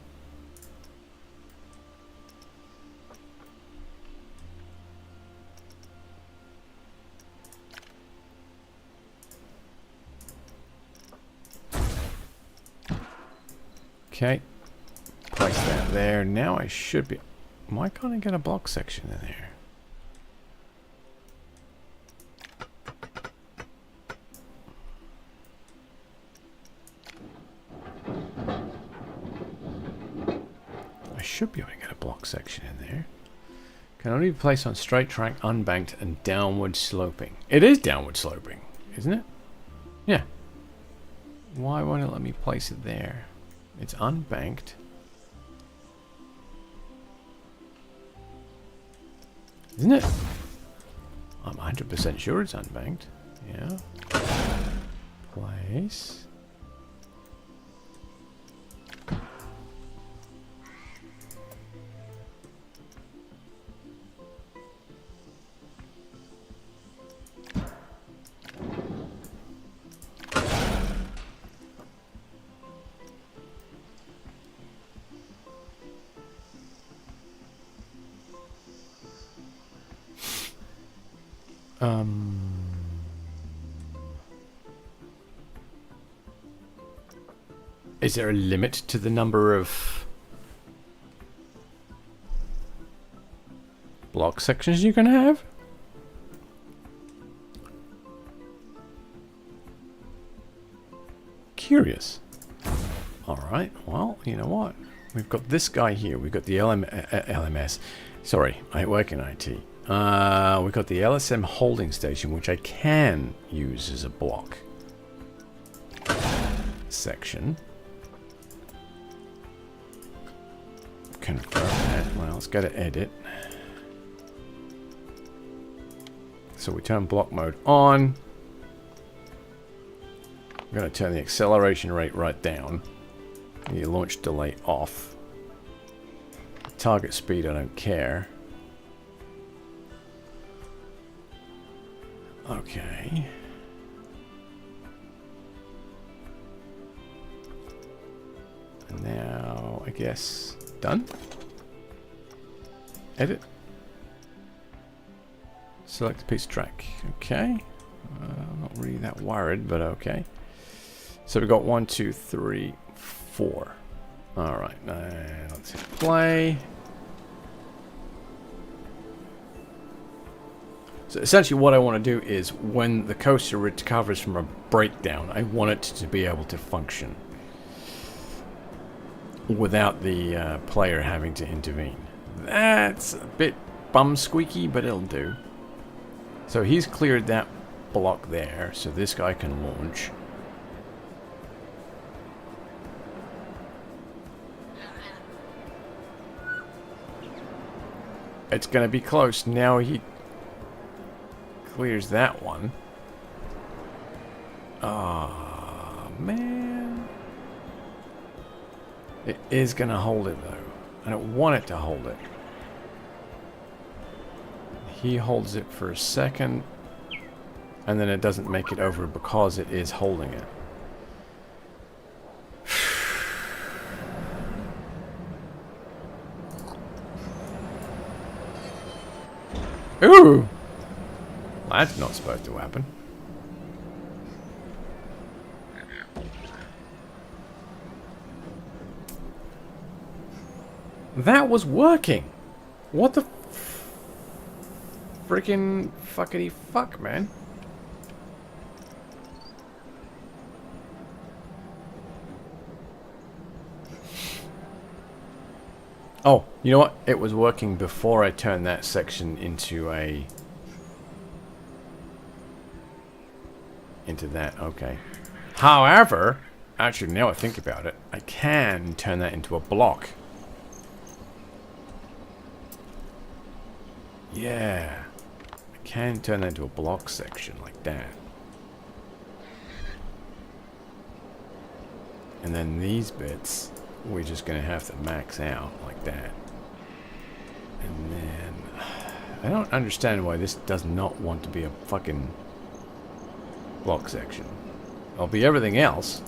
Okay. Place that there. Now I should be... Why can't I get a block section in there? Should be able to get a block section in there. Can only be placed on straight track, unbanked, and downward sloping. It is downward sloping, isn't it? Yeah. Why won't it let me place it there? It's unbanked. Isn't it? I'm 100% sure it's unbanked. Yeah. Place. Is there a limit to the number of block sections you can have? Curious. Alright, well, you know what? We've got this guy here. We've got the LMS. Sorry, I work in IT. We've got the LSM holding station, which I can use as a block section. Confirm that. Well, let's go to edit. So we turn block mode on. I'm going to turn the acceleration rate right down. The launch delay off. Target speed, I don't care. Okay. And now, I guess, done. Edit. Select a piece of track. Okay. I'm not really that worried, but okay. So we got 1, 2, 3, 4. All right. Let's hit play. So essentially what I want to do is when the coaster recovers from a breakdown, I want it to be able to function without the player having to intervene. That's a bit bum squeaky, but it'll do. So he's cleared that block there, so this guy can launch. It's gonna be close. Now he clears that one. Ah, man. It is gonna hold it though. I don't want it to hold it. He holds it for a second, and then it doesn't make it over because it is holding it. Ooh! That's not supposed to happen. That was working! What the freaking fuckity fuck, man? Oh, you know what? It was working before I turned that section into a... into that, okay. However, actually now I think about it, I can turn that into a block. Yeah. I can turn that into a block section like that. And then these bits, we're just going to have to max out like that. And then... I don't understand why this does not want to be a fucking block section. It'll be everything else.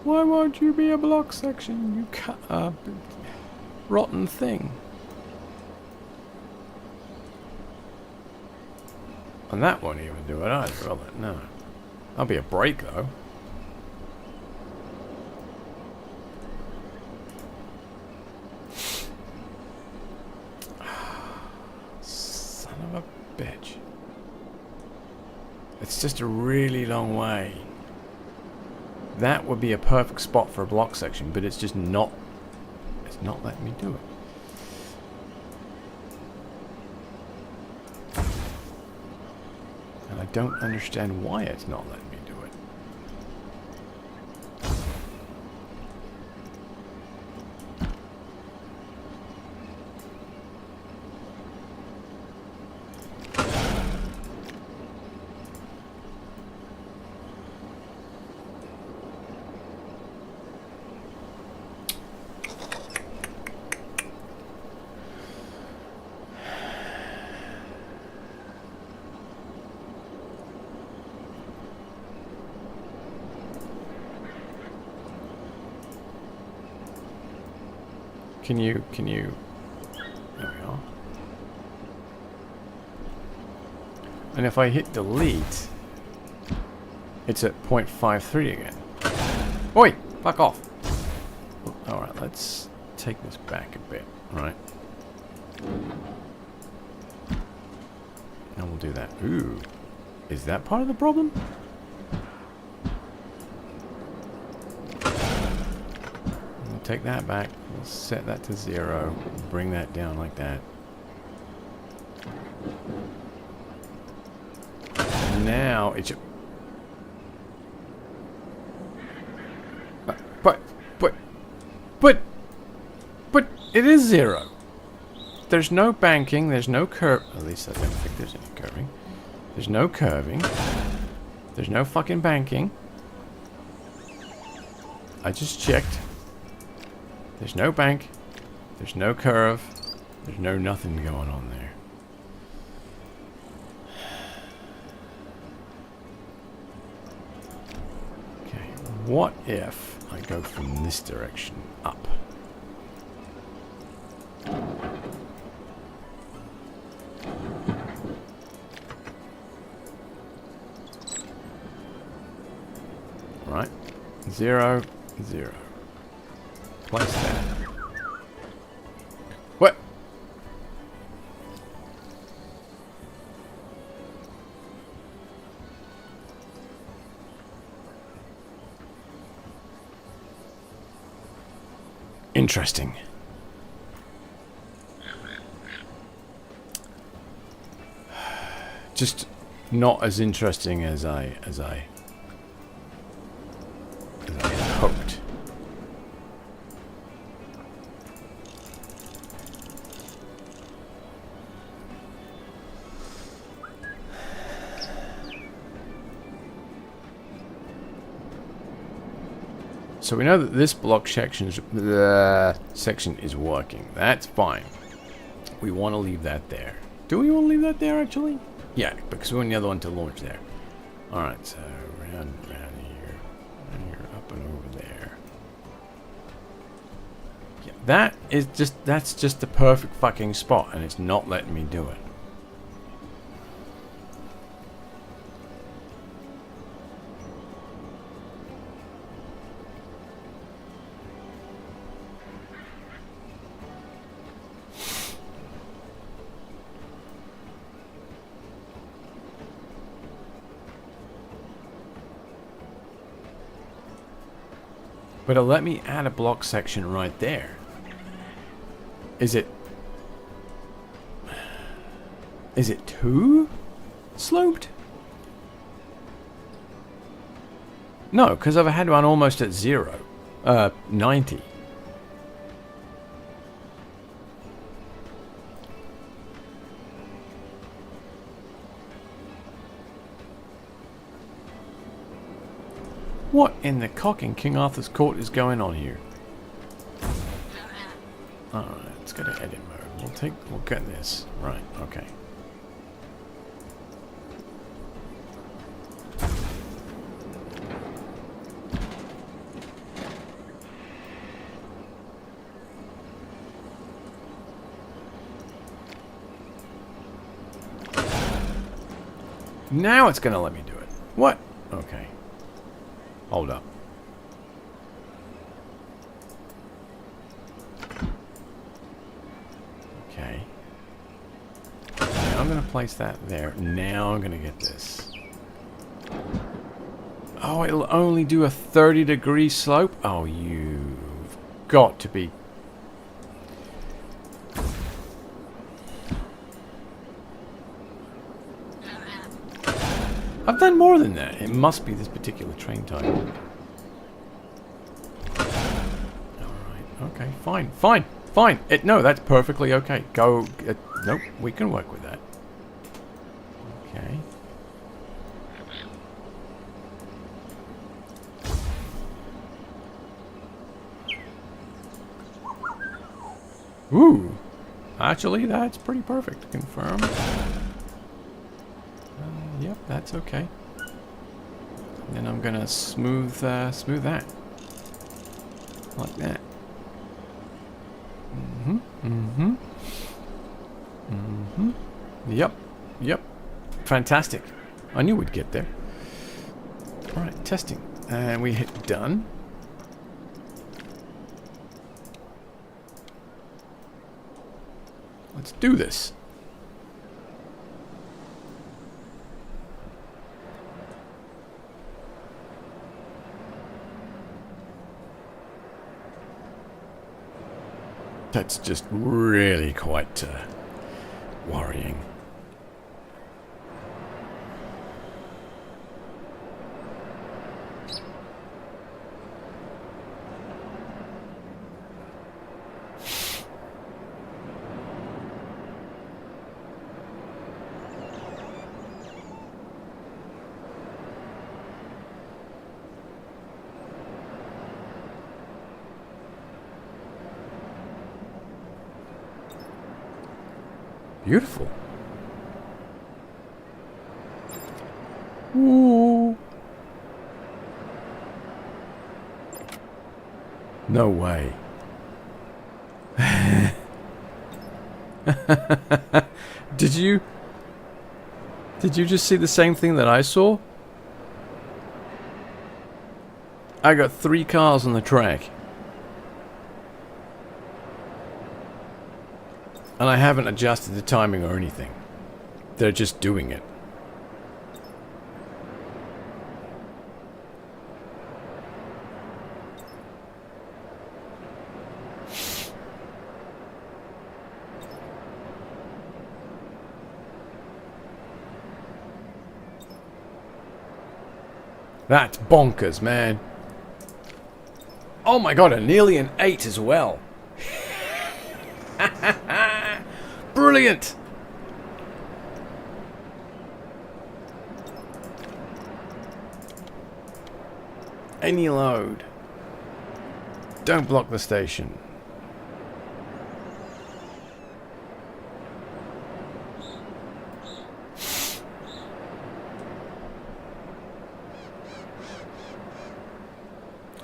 Why won't you be a block section, you rotten thing? And that won't even do it either, will it? No. That'll be a break, though. Son of a bitch. It's just a really long way. That would be a perfect spot for a block section, but it's just not... it's not letting me do it. And I don't understand why it's not letting me do it. Can you, there we are. And if I hit delete, it's at 0.53 again. Oi, fuck off. Alright, let's take this back a bit, right? And we'll do that. Ooh, is that part of the problem? We'll take that back. We'll set that to 0. Bring that down like that. Now it's... But it is 0. There's no banking, there's no curve. At least I don't think there's any curving. There's no curving. There's no fucking banking. I just checked. There's no bank. There's no curve. There's no nothing going on there. Okay, what if I go from this direction up? Right, 0, 0. Place that. What? Interesting. Just not as interesting as I hoped. So we know that this block section is working. That's fine. We want to leave that there. Do we want to leave that there, actually? Yeah, because we want the other one to launch there. Alright, so round here, up and over there. Yeah, that's just the perfect fucking spot, and it's not letting me do it. But it'll let me add a block section right there. Is it too sloped? No, because I've had one almost at 0. 90. What in the cocking King Arthur's court is going on here? Alright, let's go to edit mode. We'll get this. Right, okay. Now it's gonna let me do it. What? Okay. Hold up. Okay. Now I'm going to place that there. Now I'm going to get this. Oh, it'll only do a 30-degree slope? Oh, you've got to be... I've done more than that. It must be this particular train type. Alright, okay, fine. No, that's perfectly okay. Go... nope, we can work with that. Okay. Ooh. Actually, that's pretty perfect. Confirm. Yep, that's okay. Then I'm gonna smooth that. Like that. Yep. Fantastic. I knew we'd get there. Alright, testing. And we hit done. Let's do this. That's just really quite worrying. Beautiful. Ooh. No way. Did you just see the same thing that I saw? I got 3 cars on the track. And I haven't adjusted the timing or anything. They're just doing it. That's bonkers, man. Oh my god, nearly an 8 as well. Brilliant. Any load. Don't block the station.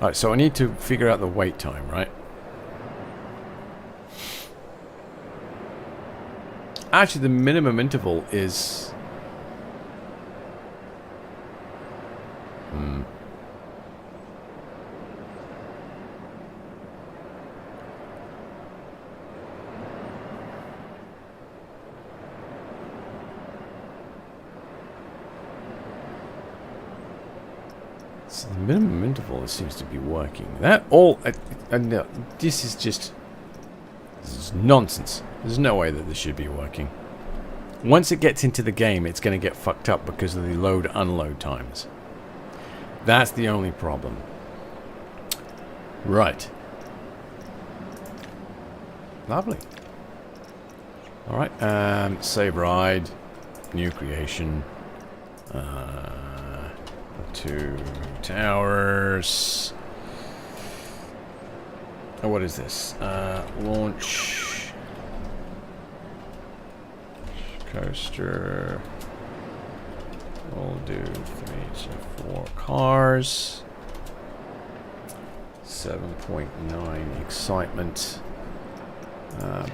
Alright, so I need to figure out the wait time, right? Actually, the minimum interval is... So the minimum interval seems to be working. That all... no, this is just... This is nonsense. There's no way that this should be working. Once it gets into the game, it's going to get fucked up because of the load-unload times. That's the only problem. Right. Lovely. Alright, save ride. New creation. 2 towers. Oh, what is this? Launch. Coaster. We'll do 3 to 4 cars. 7.9 excitement.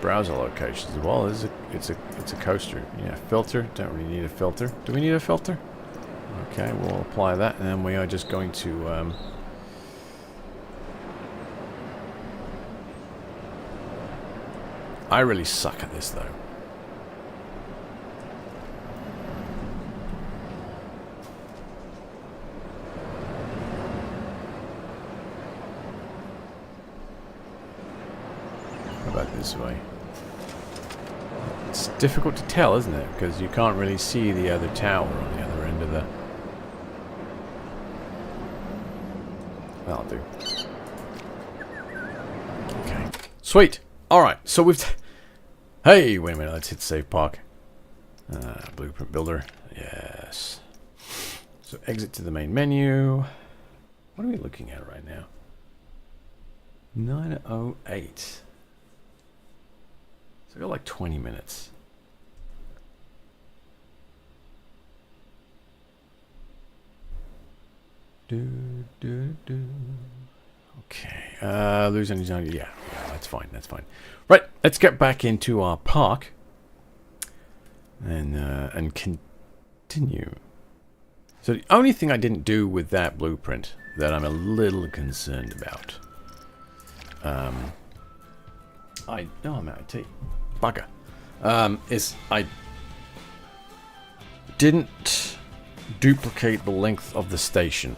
Browser locations as well. It's a coaster. Yeah, filter. Don't really need a filter. Do we need a filter? Okay, we'll apply that, and then we are just going to I really suck at this though. How about this way? It's difficult to tell, isn't it? Because you can't really see the other tower on the other end of the... That'll do. Okay. Sweet! Alright, so we've... Hey, wait a minute, let's hit save park. Blueprint builder. Yes. So exit to the main menu. What are we looking at right now? 9:08. So we got like 20 minutes. Okay. Lose any zone. Yeah, that's fine. That's fine. Right. Let's get back into our park and continue. So the only thing I didn't do with that blueprint that I'm a little concerned about. I'm out of tea. Bugger. Is I didn't duplicate the length of the station.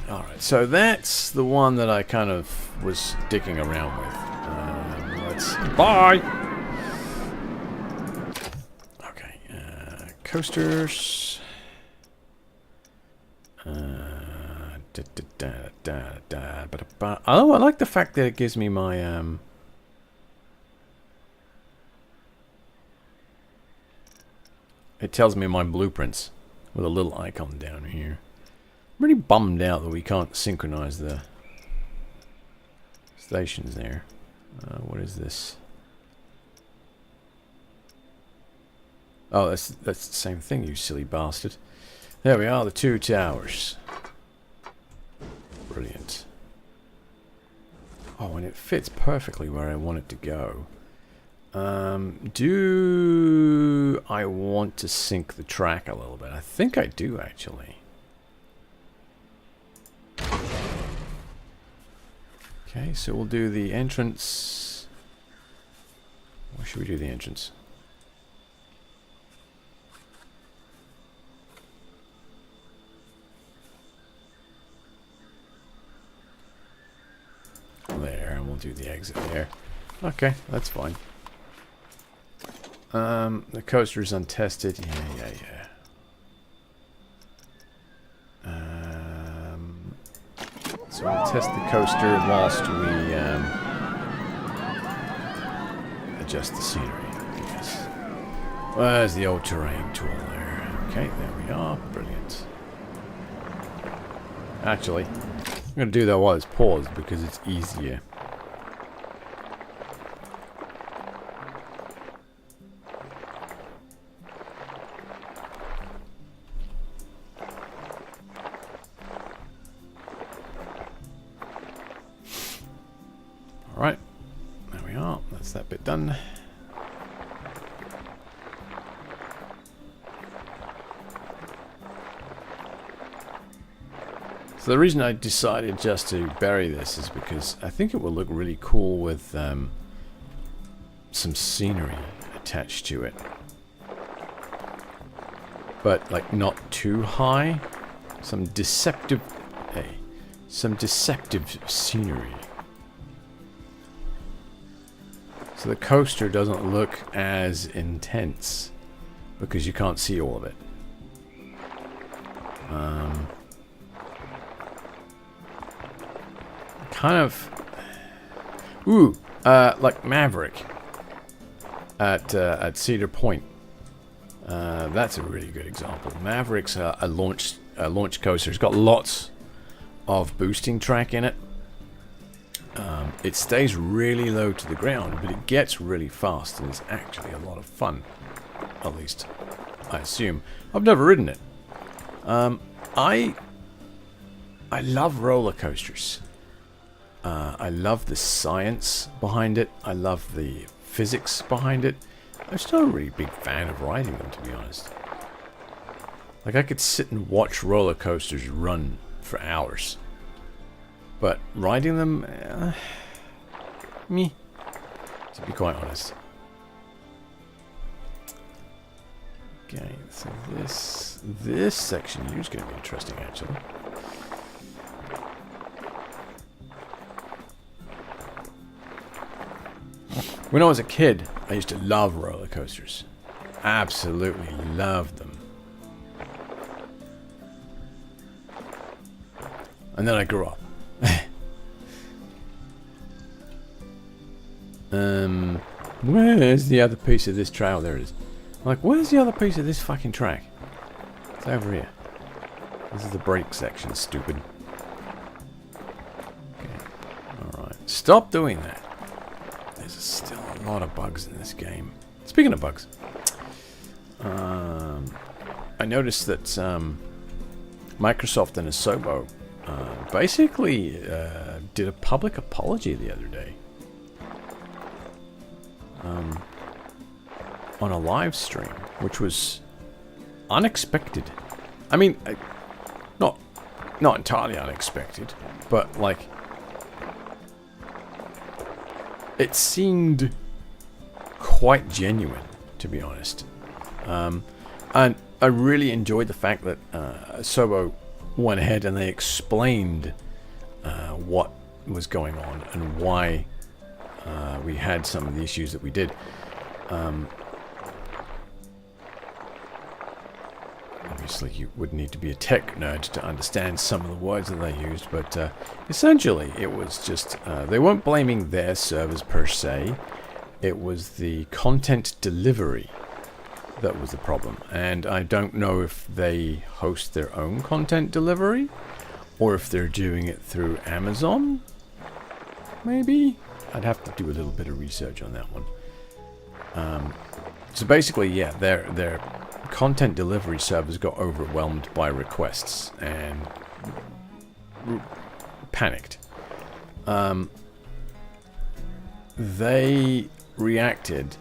Alright, so that's the one that I kind of was dicking around with. Let's... Bye! Okay, coasters. Oh, I like the fact that it gives me my... It tells me my blueprints with a little icon down here. I'm really bummed out that we can't synchronize the stations there. What is this? Oh, that's the same thing, you silly bastard. There we are, the 2 towers. Brilliant. Oh, and it fits perfectly where I want it to go. Do I want to sync the track a little bit? I think I do, actually. Okay, so we'll do the entrance. Where should we do the entrance? There, and we'll do the exit there. Okay, that's fine. The coaster is untested. Yeah. So we'll test the coaster whilst we adjust the scenery. Yes. Where's the old terrain tool there? Okay, there we are. Brilliant. Actually, I'm going to do that while it's paused because it's easier. Alright, there we are. That's that bit done. So the reason I decided just to bury this is because I think it will look really cool with some scenery attached to it. But like not too high. Some deceptive scenery. So the coaster doesn't look as intense because you can't see all of it. Kind of, like Maverick at Cedar Point. That's a really good example. Maverick's a launch coaster. It's got lots of boosting track in it. It stays really low to the ground, but it gets really fast, and it's actually a lot of fun. At least, I assume. I've never ridden it. I love roller coasters. I love the science behind it. I love the physics behind it. I'm still a really big fan of riding them, to be honest. Like, I could sit and watch roller coasters run for hours. But riding them, me, to be quite honest. Okay, so this section here is going to be interesting, actually. When I was a kid, I used to love roller coasters. Absolutely loved them. And then I grew up. Where's the other piece of this trail? There it is. I'm like, where's the other piece of this fucking track? It's over here. This is the brake section, stupid. Okay. Alright. Stop doing that. There's still a lot of bugs in this game. Speaking of bugs, I noticed that Microsoft and Asobo basically did a public apology the other day on a live stream, which was unexpected. I mean, not entirely unexpected, but like, it seemed quite genuine, to be honest. And I really enjoyed the fact that Sobo went ahead and they explained what was going on and why we had some of the issues that we did. Obviously, you would need to be a tech nerd to understand some of the words that they used, but essentially it was just, they weren't blaming their servers per se, it was the content delivery that was the problem. And I don't know if they host their own content delivery, or if they're doing it through Amazon, maybe? I'd have to do a little bit of research on that one. So basically, yeah, their content delivery servers got overwhelmed by requests and panicked. They reacted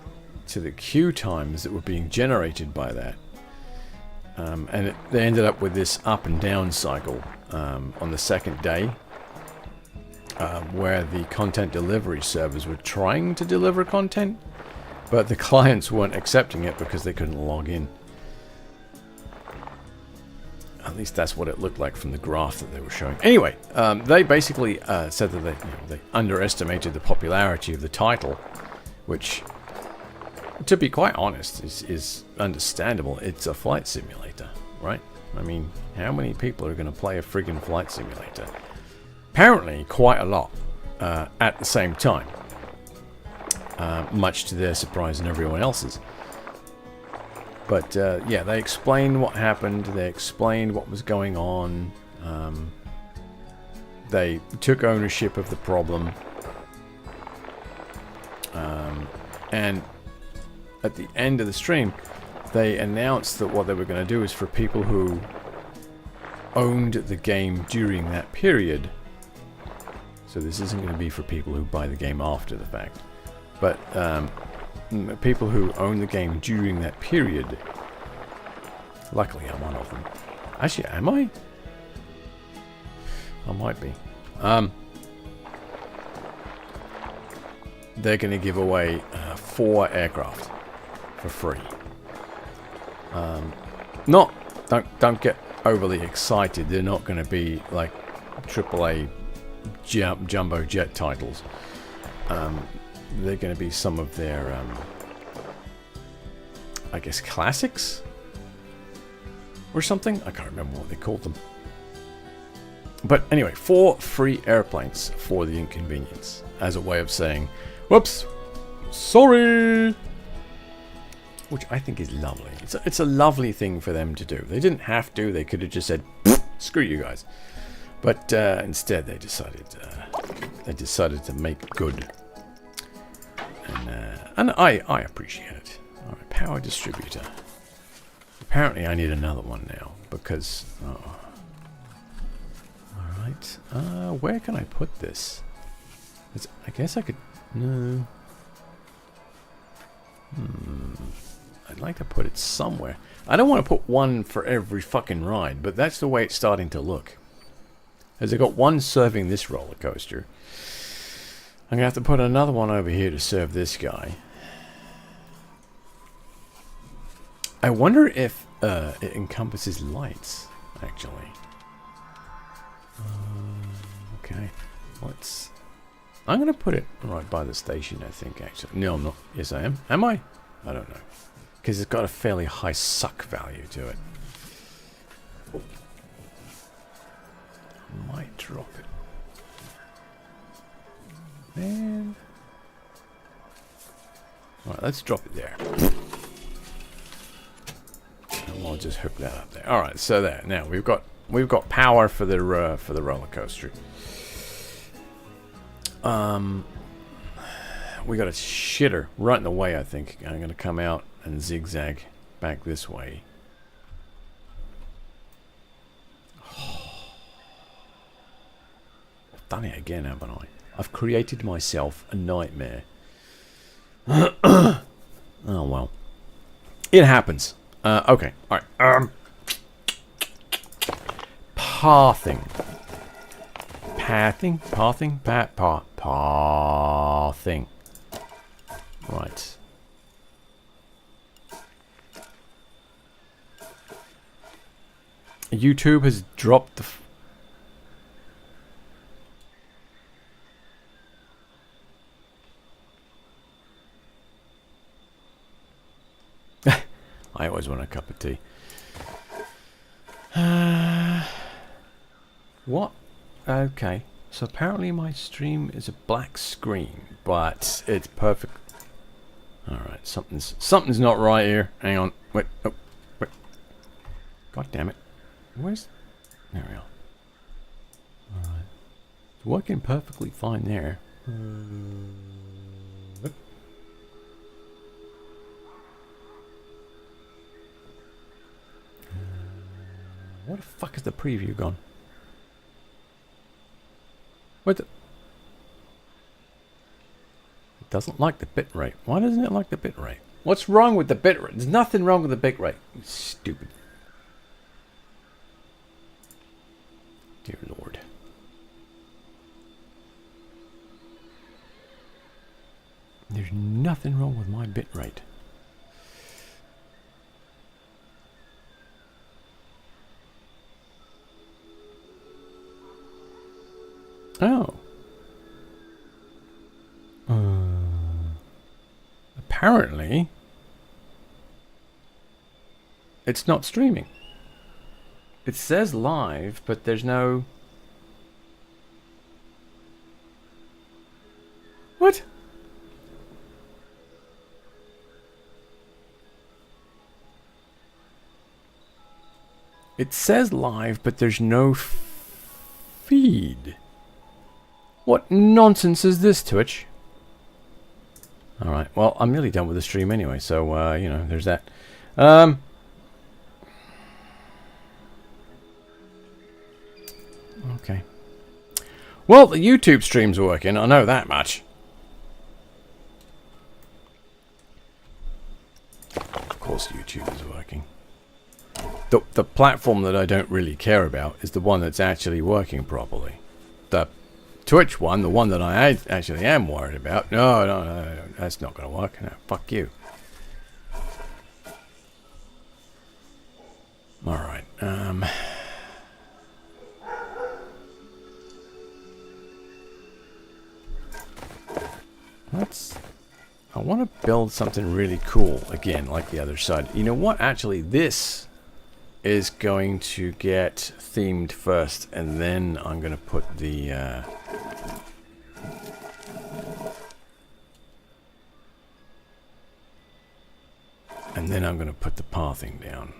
to the queue times that were being generated by that, and they ended up with this up and down cycle on the second day, where the content delivery servers were trying to deliver content, but the clients weren't accepting it because they couldn't log in. At least that's what it looked like from the graph that they were showing. Anyway, they basically said that they underestimated the popularity of the title, which, to be quite honest, is understandable. It's a flight simulator, right? I mean, how many people are going to play a friggin' flight simulator? Apparently quite a lot at the same time. Much to their surprise and everyone else's. But yeah, they explained what happened. They explained what was going on. They took ownership of the problem. And at the end of the stream, they announced that what they were going to do is for people who owned the game during that period. So this isn't going to be for people who buy the game after the fact. But people who own the game during that period. Luckily, I'm one of them. Actually, am I? I might be. They're going to give away 4 aircraft for free. Don't get overly excited. They're not going to be like AAA jumbo jet titles. They're going to be some of their, I guess, classics or something. I can't remember what they called them. But anyway, 4 free airplanes for the inconvenience, as a way of saying, whoops, sorry. Which I think is lovely. It's a lovely thing for them to do. They didn't have to. They could have just said, screw you guys. But instead, they decided to make good. And I appreciate it. All right, power distributor. Apparently, I need another one now because. Oh. All right. Where can I put this? I guess I could. No. I'd like to put it somewhere. I don't want to put one for every fucking ride, but that's the way it's starting to look. As I got one serving this roller coaster, I'm gonna have to put another one over here to serve this guy. I wonder if it encompasses lights, actually. Okay, I'm gonna put it right by the station, I think, actually. No, I'm not. Yes, I am. Am I? I don't know. Because it's got a fairly high suck value to it. I might drop it. Man. Alright, let's drop it there. And we'll just hook that up there. Alright, so there. Now we've got power for the roller coaster. We got a shitter right in the way, I think. I'm gonna come out and zigzag back this way. I've done it again, haven't I? I've created myself a nightmare. Oh well. It happens. Okay, alright. Pathing. Right. YouTube has dropped the... I always want a cup of tea. What? Okay. So apparently my stream is a black screen, but it's perfect. Alright, something's not right here. Hang on. Wait. Oh, wait. God damn it. Where's... There we are. Alright. It's working perfectly fine there. Where the fuck is the preview gone? What the... It doesn't like the bitrate. Why doesn't it like the bitrate? What's wrong with the bitrate? There's nothing wrong with the bitrate. Stupid. Dear Lord. There's nothing wrong with my bitrate. Oh. Apparently, it's not streaming. It says live, but there's no... It says live, but there's no feed. What nonsense is this, Twitch? Alright, well, I'm nearly done with the stream anyway, so, you know, there's that. Okay. Well, the YouTube stream's working, I know that much. Of course YouTube is working. The platform that I don't really care about is the one that's actually working properly. The Twitch one, the one that I actually am worried about, no, that's not going to work. No, fuck you. Alright, I want to build something really cool again, like the other side. You know what? Actually, this is going to get themed first, and then I'm going to put the pathing down.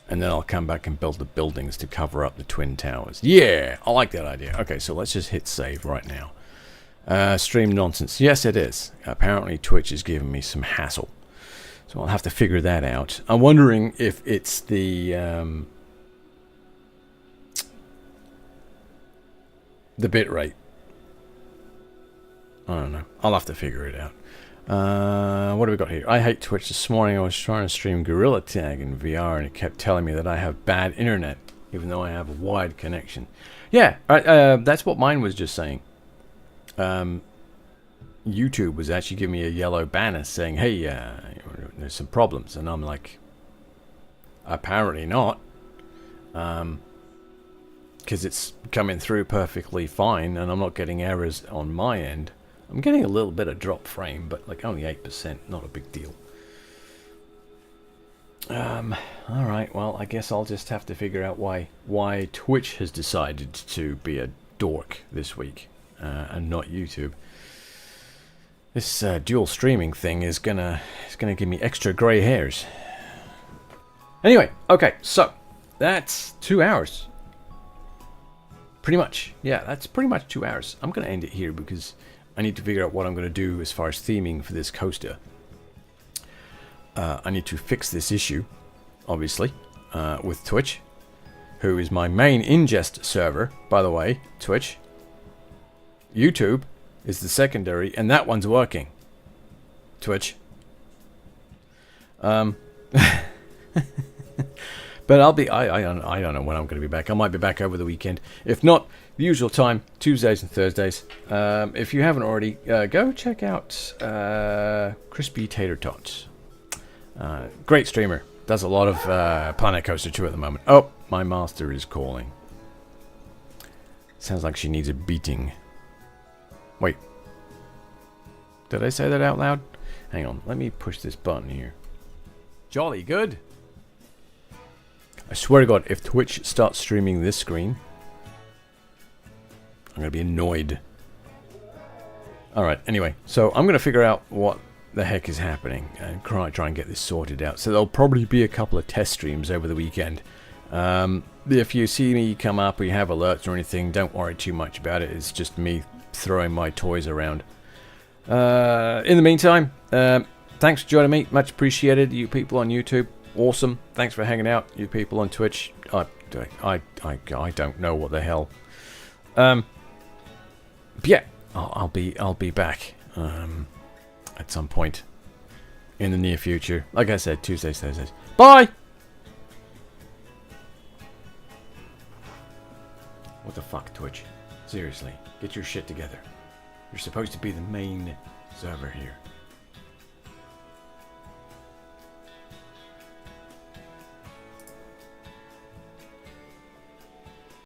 And then I'll come back and build the buildings to cover up the twin towers. Yeah, I like that idea. Okay, so let's just hit save right now. Stream nonsense. Yes, it is. Apparently Twitch is giving me some hassle. So I'll have to figure that out. I'm wondering if it's the bitrate. I don't know. I'll have to figure it out. What do we got here? I hate Twitch. This morning I was trying to stream Gorilla Tag in VR and it kept telling me that I have bad internet, even though I have a wide connection. Yeah, that's what mine was just saying. YouTube was actually giving me a yellow banner saying, hey, there's some problems. And I'm like, apparently not. Because it's coming through perfectly fine and I'm not getting errors on my end. I'm getting a little bit of drop frame, but like only 8%, not a big deal. Alright, well, I guess I'll just have to figure out why Twitch has decided to be a dork this week and not YouTube. This dual streaming thing is gonna give me extra grey hairs. Anyway, okay, so that's 2 hours. Pretty much, yeah, that's pretty much 2 hours. I'm gonna end it here because I need to figure out what I'm gonna do as far as theming for this coaster. I need to fix this issue, obviously, with Twitch, who is my main ingest server, by the way. Twitch. YouTube is the secondary, and that one's working. Twitch. But I'll be. I don't know when I'm going to be back. I might be back over the weekend. If not, the usual time, Tuesdays and Thursdays. If you haven't already, go check out Crispy Tater Tots. Great streamer. Does a lot of Planet Coaster 2 at the moment. Oh, my master is calling. Sounds like she needs a beating. Wait. Did I say that out loud? Hang on. Let me push this button here. Jolly good. I swear to God, if Twitch starts streaming this screen, I'm going to be annoyed. Alright, anyway. So I'm going to figure out what the heck is happening and try and get this sorted out. So there'll probably be a couple of test streams over the weekend. If you see me come up or you have alerts or anything, don't worry too much about it. It's just me throwing my toys around. In the meantime, thanks for joining me. Much appreciated. You people on YouTube, awesome. Thanks for hanging out. You people on Twitch, I don't know what the hell. But yeah, I'll be back at some point in the near future. Like I said, Tuesdays, Thursdays. Bye. What the fuck, Twitch? Seriously, get your shit together. You're supposed to be the main server here.